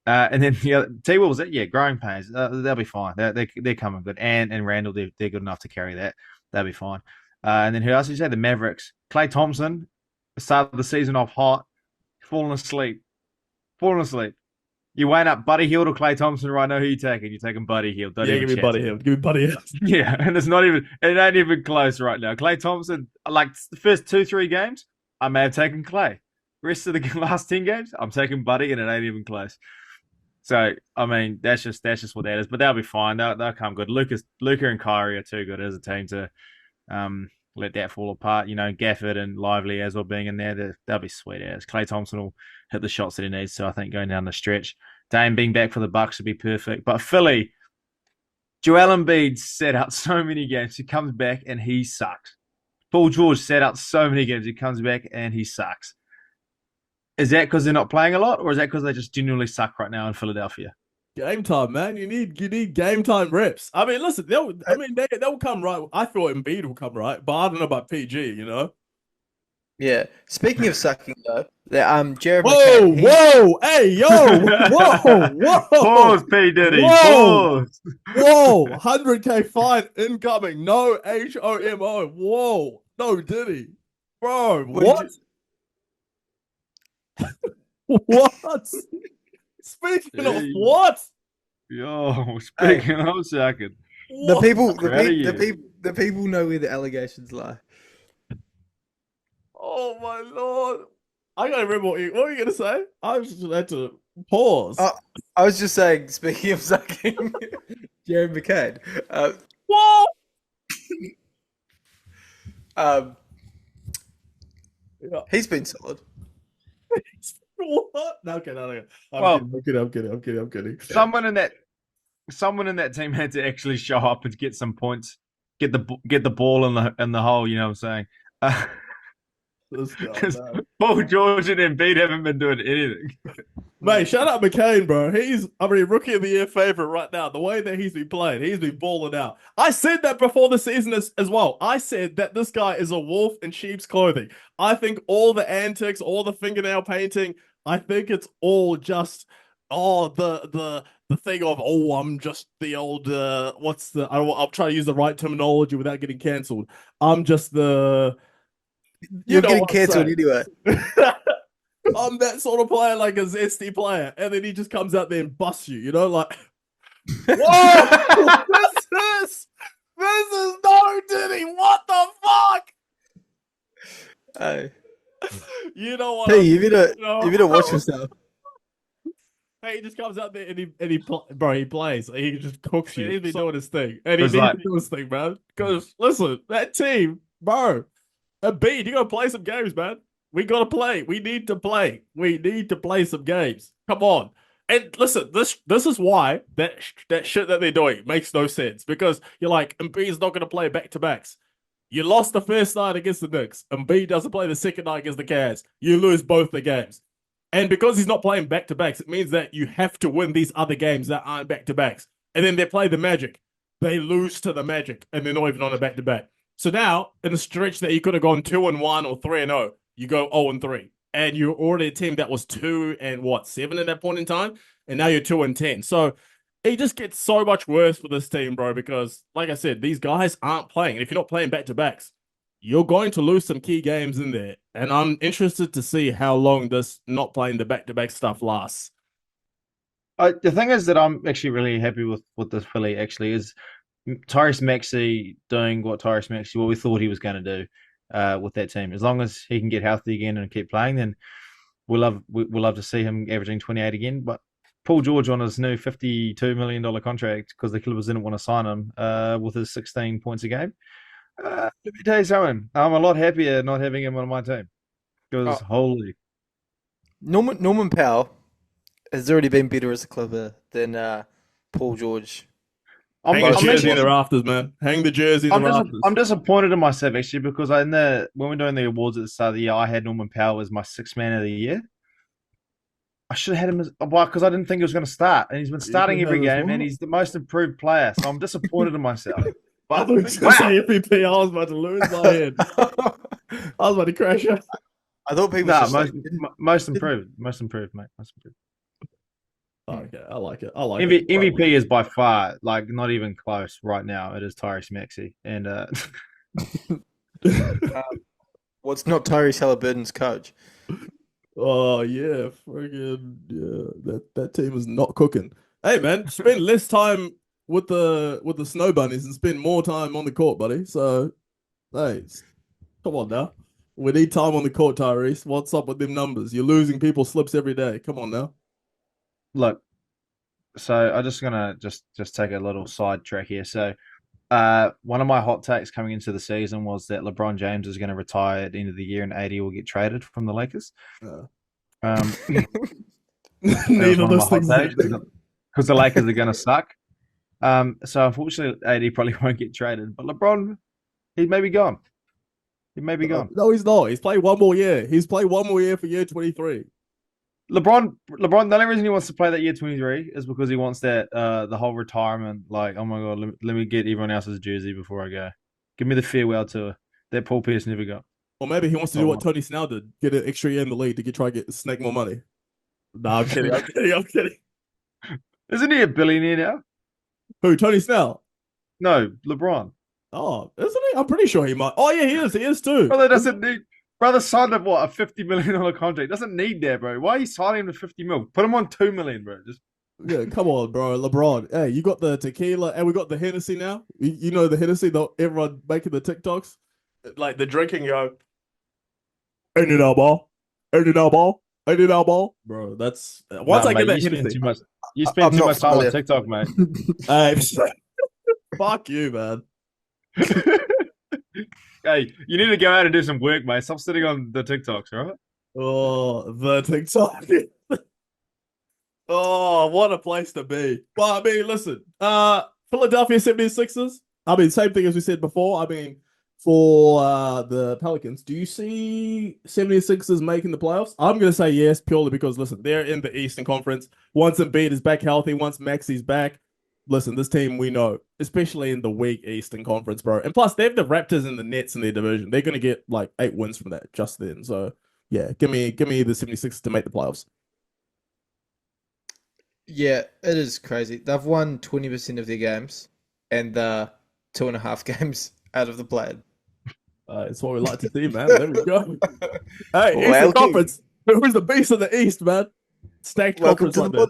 And then T-Wolves, growing pains. They'll be fine. They're coming good. And Randall, they're good enough to carry that. They'll be fine. And then who else did you say? The Mavericks. Klay Thompson started the season off hot, falling asleep. You weighing up Buddy Hield or Klay Thompson right now? Who you taking? You're taking Buddy Hield. Give me Buddy Hield. Yeah, and it ain't even close right now. Klay Thompson, like the first 2-3 games, I may have taken Klay. Rest of the last 10 games, I'm taking Buddy, and it ain't even close. So, I mean, that's just what that is. But they'll be fine. They'll come good. Luka and Kyrie are too good as a team to let that fall apart. Gafford and Lively as well being in there, they'll be sweet as. Klay Thompson will hit the shots that he needs. So I think going down the stretch, Dame being back for the Bucks would be perfect. But Philly, Joel Embiid sat out so many games. He comes back and he sucks. Paul George sat out so many games. He comes back and he sucks. Is that because they're not playing a lot, or is that because they just genuinely suck right now in Philadelphia? Game time, man. You need game time reps. I mean, listen, they'll come right. I thought Embiid will come right, but I don't know about PG. Yeah. Speaking of sucking though, Jared Whoa, McCann, whoa, hey, yo, whoa. Pause, P Diddy. Whoa. Pause. Whoa, 100K fine incoming. No HOMO. Whoa, no Diddy, bro. What? What? Speaking of what? Yo, speaking of second. The people know where the allegations lie. Oh my lord! I can't remember what were you gonna say. I just had to pause. I was just saying. Speaking of sucking, Jared McCann. What? He's been solid. What? No, okay, no. I'm kidding. Someone in that team had to actually show up and get some points, get the ball in the hole. You know what I'm saying? Because Paul George and Embiid haven't been doing anything. Mate, shout out McCain, bro. He's rookie of the year favorite right now. The way that he's been playing, he's been balling out. I said that before the season as well. I said that this guy is a wolf in sheep's clothing. I think all the antics, all the fingernail painting, I think it's all just the thing of I'm just the old I'll try to use the right terminology without getting cancelled. I'm just the You're getting cancelled anyway. I'm that sort of player, like a zesty player, and then he just comes out there and busts you. Like, whoa, this is no Diddy. What the fuck? Hey, you know what? Hey, you better watch yourself. Hey, he just comes out there and he plays. He just cooks you. He's been doing his thing, and he needs like, to do his thing, man. Because listen, that team, bro. Embiid, you gotta play some games, man. We gotta play. We need to play. We need to play some games. Come on. And listen, this is why that shit that they're doing makes no sense. Because you're like, Embiid's not gonna play back-to-backs. You lost the first night against the Knicks. Embiid doesn't play the second night against the Cavs. You lose both the games. And because he's not playing back-to-backs, it means that you have to win these other games that aren't back-to-backs. And then they play the Magic. They lose to the Magic, and they're not even on a back-to-back. So now, in a stretch that you could have gone 2-1 or 3-0, you go 0-3. And you're already a team that was 2-7 at that point in time, and now you're 2-10. So it just gets so much worse for this team, bro, because, like I said, these guys aren't playing. And if you're not playing back-to-backs, you're going to lose some key games in there. And I'm interested to see how long this not playing the back-to-back stuff lasts. The thing is that I'm actually really happy with this Philly, actually, is Tyrese Maxey doing what we thought he was going to do with that team. As long as he can get healthy again and keep playing, then we'll love to see him averaging 28 again. But Paul George on his new $52 million contract, because the Clippers didn't want to sign him with his 16 points a game. Let me tell you something. I'm a lot happier not having him on my team. Because holy. Norman Powell has already been better as a Clipper than Paul George. Hang the jersey in the rafters, man. Hang the jersey in the rafters. I'm disappointed in myself, actually, because when we're doing the awards at the start of the year, I had Norman Powell as my sixth man of the year. I should have had him because I didn't think he was going to start. And he's been starting every game, and he's the most improved player. So I'm disappointed in myself. I was going to say MVP. I was about to lose my head. I was about to crash out. I thought people most improved, mate. Most improved. Okay, I like it. MVP is by far, like, not even close right now. It is Tyrese Maxey. And what's not Tyrese Halliburton's coach? Oh yeah, friggin' yeah. That team is not cooking. Hey man, spend less time with the snow bunnies and spend more time on the court, buddy. So, hey, come on now. We need time on the court, Tyrese. What's up with them numbers? You're losing people slips every day. Come on now. Look, so I'm just gonna just take a little side track here. So, one of my hot takes coming into the season was that LeBron James is going to retire at the end of the year and AD will get traded from the Lakers. Neither of those things, because the Lakers are going to suck. So unfortunately, AD probably won't get traded. But LeBron, he may be gone. He may be gone. No, he's not. He's played one more year. He's played one more year for year 23. LeBron, the only reason he wants to play that year 23 is because he wants that the whole retirement. Like, oh my god, let me get everyone else's jersey before I go. Give me the farewell tour that Paul Pierce never got. Or maybe he wants to do what Tony Snell did, get an extra year in the league to try to snake more money. Nah, I'm kidding. I'm kidding. Isn't he a billionaire now? Who, Tony Snell? No, LeBron. Oh, isn't he? I'm pretty sure he might. Oh yeah, he is. He is too. Brother signed a $50 million contract. Doesn't need that, bro. Why are you signing him to $50 million? Put him on $2 million, bro. Yeah, come on, bro. LeBron. Hey, you got the tequila, and we got the Hennessy now. You know the Hennessy. Everyone making the TikToks, like the drinking. Yo, ain't it our ball? Ain't it our ball? Ain't it our ball, bro? That's once I get that Hennessy. You spend too much time on TikTok, mate. Hey, fuck you, man. Hey, you need to go out and do some work, mate. Stop sitting on the TikToks, all right? Oh, the TikTok. Oh, what a place to be. Well, I mean, listen, Philadelphia 76ers. I mean, same thing as we said before. I mean, for the Pelicans, do you see 76ers making the playoffs? I'm going to say yes, purely because, listen, they're in the Eastern Conference. Once Embiid is back healthy, once Maxi's back, listen, this team we know, especially in the weak Eastern Conference, bro. And plus, they have the Raptors and the Nets in their division. They're going to get like 8 wins from that just then. So, yeah, give me the 76ers to make the playoffs. Yeah, it is crazy. They've won 20% of their games and 2.5 games out of the play. It's what we like to see, man. There we go. Hey, Eastern Conference. Who's the beast of the East, man? Stacked conference like that.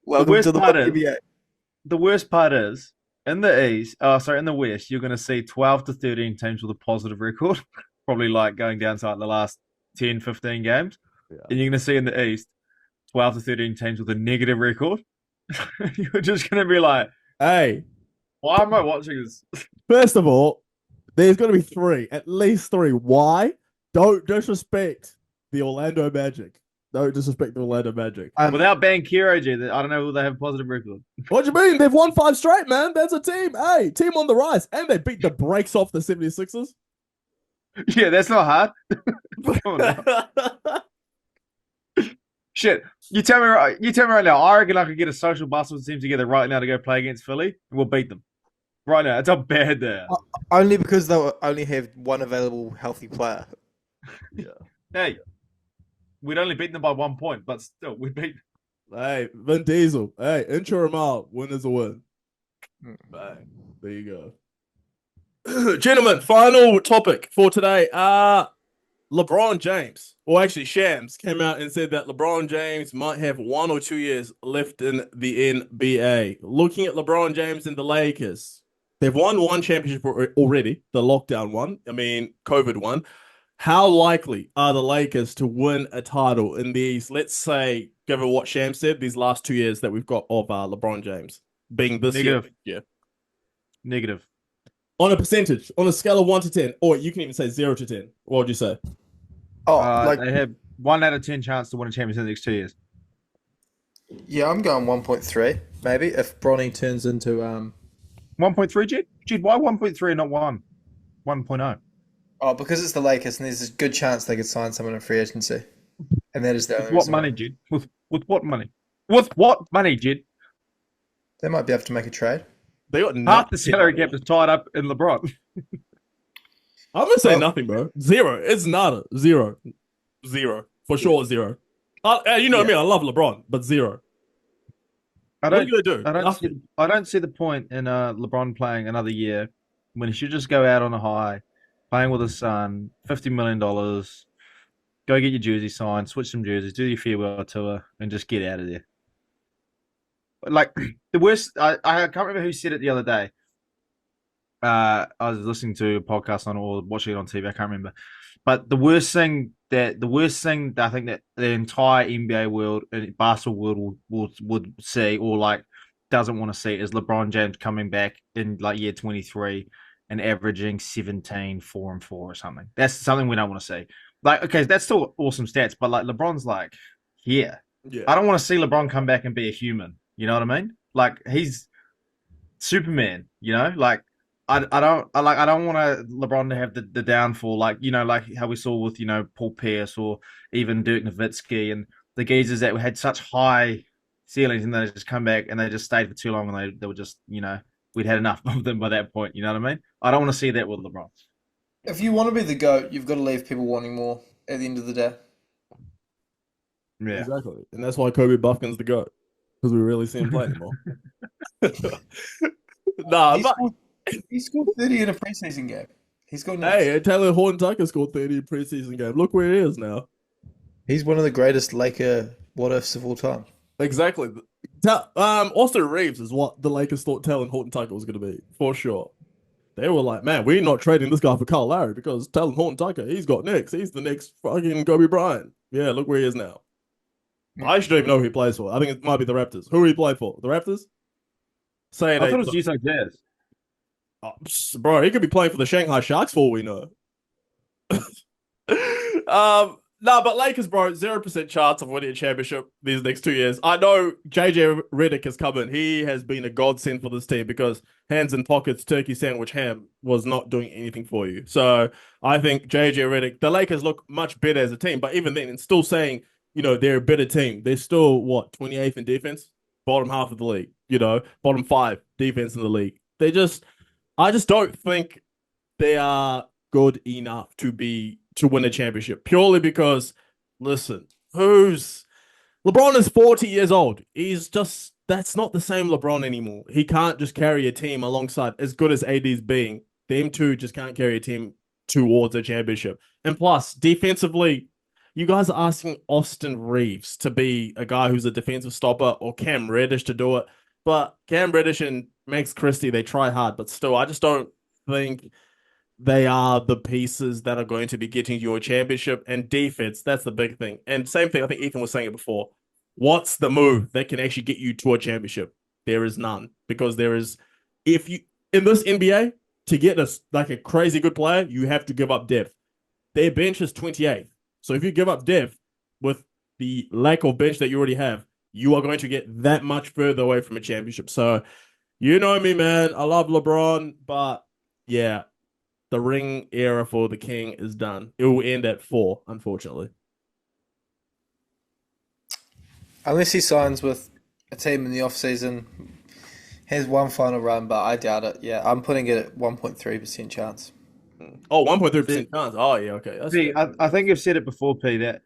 Welcome to the NBA. The worst part is in the West, you're going to see 12 to 13 teams with a positive record, probably like going down to like the last 10, 15 games. Yeah. And you're going to see in the East 12 to 13 teams with a negative record. You're just going to be like, hey, why am I watching this? First of all, there's going to be 3, at least 3. Why? Don't disrespect the Orlando Magic. Don't disrespect the Orlando Magic. Without Banchero, I don't know whether they have a positive record. What do you mean? They've won 5 straight, man. That's a team. Hey, team on the rise. And they beat the brakes off the 76ers. Yeah, that's not hard. Come on. Shit. You tell me right now, I reckon I could get a social basketball team together right now to go play against Philly, and we'll beat them. Right now. That's how bad they are. Only because they'll only have one available healthy player. Yeah. Hey. We'd only beat them by 1 point, but still, we beat them. Hey, Vin Diesel. Hey, intro him out. Win is a win. Bang. There you go. Gentlemen, final topic for today. LeBron James, or actually Shams, came out and said that LeBron James might have 1 or 2 years left in the NBA. Looking at LeBron James and the Lakers, they've won 1 championship already, the lockdown one. I mean, COVID one. How likely are the Lakers to win a title in these, let's say, given what Sham said, these last 2 years that we've got of LeBron James being this Negative. year? Negative. On a percentage, on a scale of 1 to 10, or you can even say 0 to 10. What would you say? They have 1 out of 10 chance to win a championship in the next 2 years. Yeah, I'm going 1.3, maybe, if Bronny turns into... 1.3, Jed? Jed, why 1.3 and not 1? 1.0? Oh, because it's the Lakers, and there's a good chance they could sign someone in free agency. And that is the only reason. What money, Jed? With what money? With what money, Jed? They might be able to make a trade. They got half the salary cap is tied up in LeBron. I'm going to say nothing, bro. 0. It's nada. 0. For sure, 0. You know me, I love LeBron, but 0. What are you going to do? I don't see the point in LeBron playing another year when he should just go out on a high, playing with his son, $50 million, go get your jersey signed, switch some jerseys, do your farewell tour, and just get out of there. Like, the worst, I can't remember who said it the other day. I was listening to a podcast on or watching it on TV, I can't remember. But the worst thing that I think that the entire NBA world and basketball world would see or like doesn't want to see is LeBron James coming back in like year 23 and averaging 17, 4 and 4 or something. That's something we don't want to see. Like, okay, that's still awesome stats, but like LeBron's like here. Yeah. I don't want to see LeBron come back and be a human. You know what I mean? Like he's Superman, like I don't want LeBron to have the downfall, like like how we saw with Paul Pierce or even Dirk Nowitzki and the geezers that had such high ceilings and they just come back and they just stayed for too long and they were just we'd had enough of them by that point. You know what I mean? I don't want to see that with LeBron. If you want to be the GOAT, you've got to leave people wanting more at the end of the day. Yeah, Exactly. And that's why Kobe Buffkin's the GOAT. Because we rarely see him play anymore. Nah, He scored 30 in a preseason game. He scored nice. Hey, Taylor Horton-Tucker scored 30 in preseason game. Look where he is now. He's one of the greatest Laker what-ifs of all time. Exactly. Austin Reeves is what the Lakers thought Taylor Horton-Tucker was going to be, for sure. They were like, man, we're not trading this guy for Kyle Lowry because Taylor Horton-Tucker, he's got next. He's the next fucking Kobe Bryant. Yeah, look where he is now. I actually don't even know who he plays for. I think it might be the Raptors. Who he play for? The Raptors? I thought it was Utah Jazz. Oh, bro, he could be playing for the Shanghai Sharks for all we know. No, but Lakers, bro, 0% chance of winning a championship these next 2 years. I know JJ Redick has come in. He has been a godsend for this team because hands in pockets, turkey sandwich ham was not doing anything for you. So I think JJ Redick, the Lakers look much better as a team, but even then, it's still saying, they're a better team. They're still, 28th in defense? Bottom half of the league, bottom 5 defense in the league. I just don't think they are good enough to win a championship purely because, listen, LeBron is 40 years old. That's not the same LeBron anymore. He can't just carry a team alongside as good as AD's being. Them two just can't carry a team towards a championship. And plus, defensively, you guys are asking Austin Reeves to be a guy who's a defensive stopper or Cam Reddish to do it. But Cam Reddish and Max Christie, they try hard, but still, I just don't think they are the pieces that are going to be getting you a championship. And defense, that's the big thing. And same thing, I think Ethan was saying it before. What's the move that can actually get you to a championship? There is none. Because if you, in this NBA, to get a crazy good player, you have to give up depth. Their bench is 28th. So if you give up depth with the lack of bench that you already have, you are going to get that much further away from a championship. So, you know me, man. I love LeBron, but yeah, the ring era for the King is done. It will end at 4, unfortunately. Unless he signs with a team in the offseason, has one final run, but I doubt it. Yeah, I'm putting it at 1.3% chance. Oh, 1.3% chance. Oh, yeah, okay. See, I think you've said it before, P, that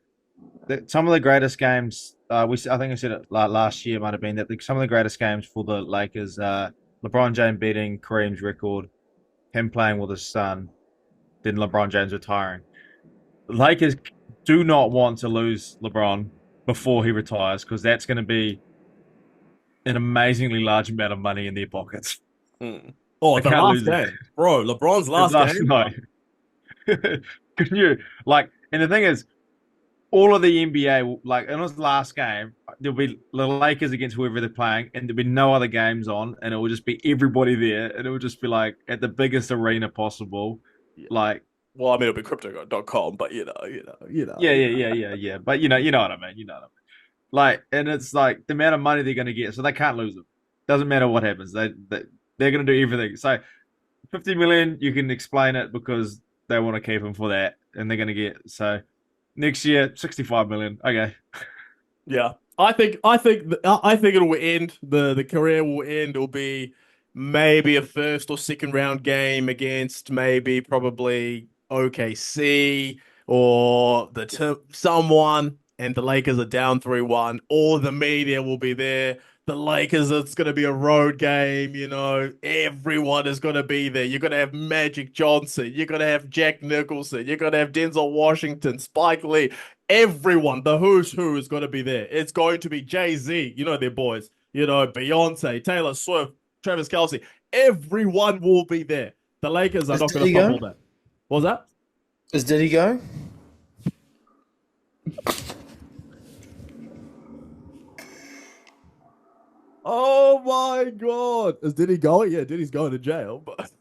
some of the greatest games, I think I said it last year, might have been, that some of the greatest games for the Lakers, LeBron James beating Kareem's record, him playing with his son, then LeBron James retiring. The Lakers do not want to lose LeBron before he retires because that's going to be an amazingly large amount of money in their pockets. Oh, the last game. Bro, LeBron's last game? Night. Can you, and the thing is, all of the NBA, in his last game, there'll be the Lakers against whoever they're playing, and there'll be no other games on, and it will just be everybody there, and it will just be at the biggest arena possible. Yeah. Well, I mean, it'll be crypto.com, but Yeah. But you know what I mean. And it's the amount of money they're going to get, so they can't lose them. Doesn't matter what happens. They're going to do everything. So, 50 million, you can explain it because they want to keep him for that, and they're going to get so. Next year, 65 million. Okay. Yeah. I think it will end. The career will end. It'll be maybe a first or second round game against probably OKC or someone, and the Lakers are down 3-1. All the media will be there. The Lakers, it's going to be a road game, everyone is going to be there. You're going to have Magic Johnson. You're going to have Jack Nicholson. You're going to have Denzel Washington, Spike Lee. Everyone, the who's who is going to be there. It's going to be Jay-Z, their boys. Beyonce, Taylor Swift, Travis Kelce. Everyone will be there. The Lakers are not going to fumble that. What was that? Is Diddy going? Oh my God! Is Diddy going? Yeah, Diddy's going to jail. But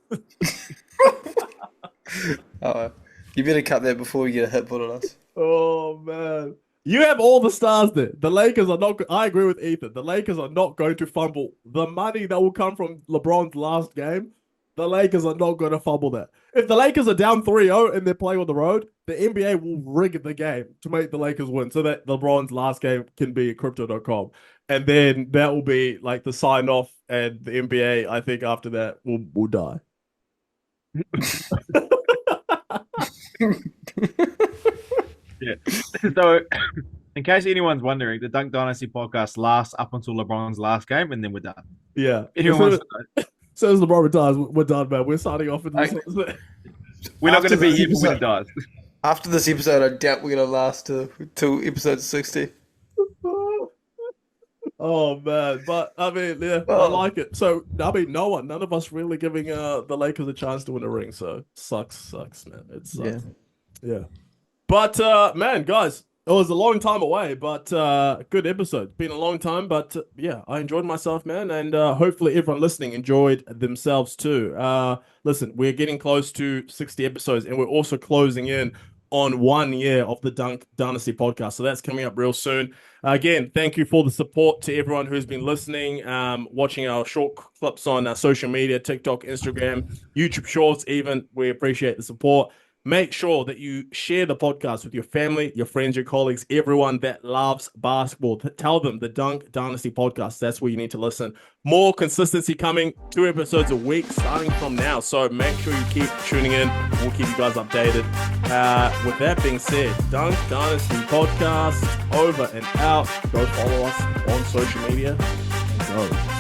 you better cut that before we get a hit put on us. Oh man! You have all the stars there. The Lakers are not. I agree with Ethan. The Lakers are not going to fumble the money that will come from LeBron's last game. The Lakers are not going to fumble that. If the Lakers are down 3-0 and they're playing on the road, the NBA will rig the game to make the Lakers win so that LeBron's last game can be at crypto.com. And then that will be like the sign off, and the NBA, I think, after that will die. Yeah. So, in case anyone's wondering, the Dunk Dynasty podcast lasts up until LeBron's last game, and then we're done. Yeah. Anyone wants to know? So as LeBron retires, we're done, man. We're signing off. We're not going to be here when he dies. After this episode, I doubt we're going to last till episode 60. Oh man, but I mean, yeah, I like it. So I mean, none of us really giving the Lakers a chance to win a ring. So sucks, man. It sucks. Yeah. But man, guys, it was a long time away, but good episode. Been a long time, but yeah, I enjoyed myself, man, and hopefully everyone listening enjoyed themselves too. Listen, we're getting close to 60 episodes, and we're also closing in on 1 year of the Dunk Dynasty podcast. So that's coming up real soon. Again, thank you for the support to everyone who's been listening, watching our short clips on social media, TikTok, Instagram, YouTube Shorts even. We appreciate the support. Make sure that you share the podcast with your family, your friends, your colleagues, everyone that loves basketball. Tell them the Dunk Dynasty podcast. That's where you need to listen. More consistency coming, 2 episodes a week starting from now. So make sure you keep tuning in. We'll keep you guys updated. With that being said, Dunk Dynasty podcast over and out. Go follow us on social media. Go.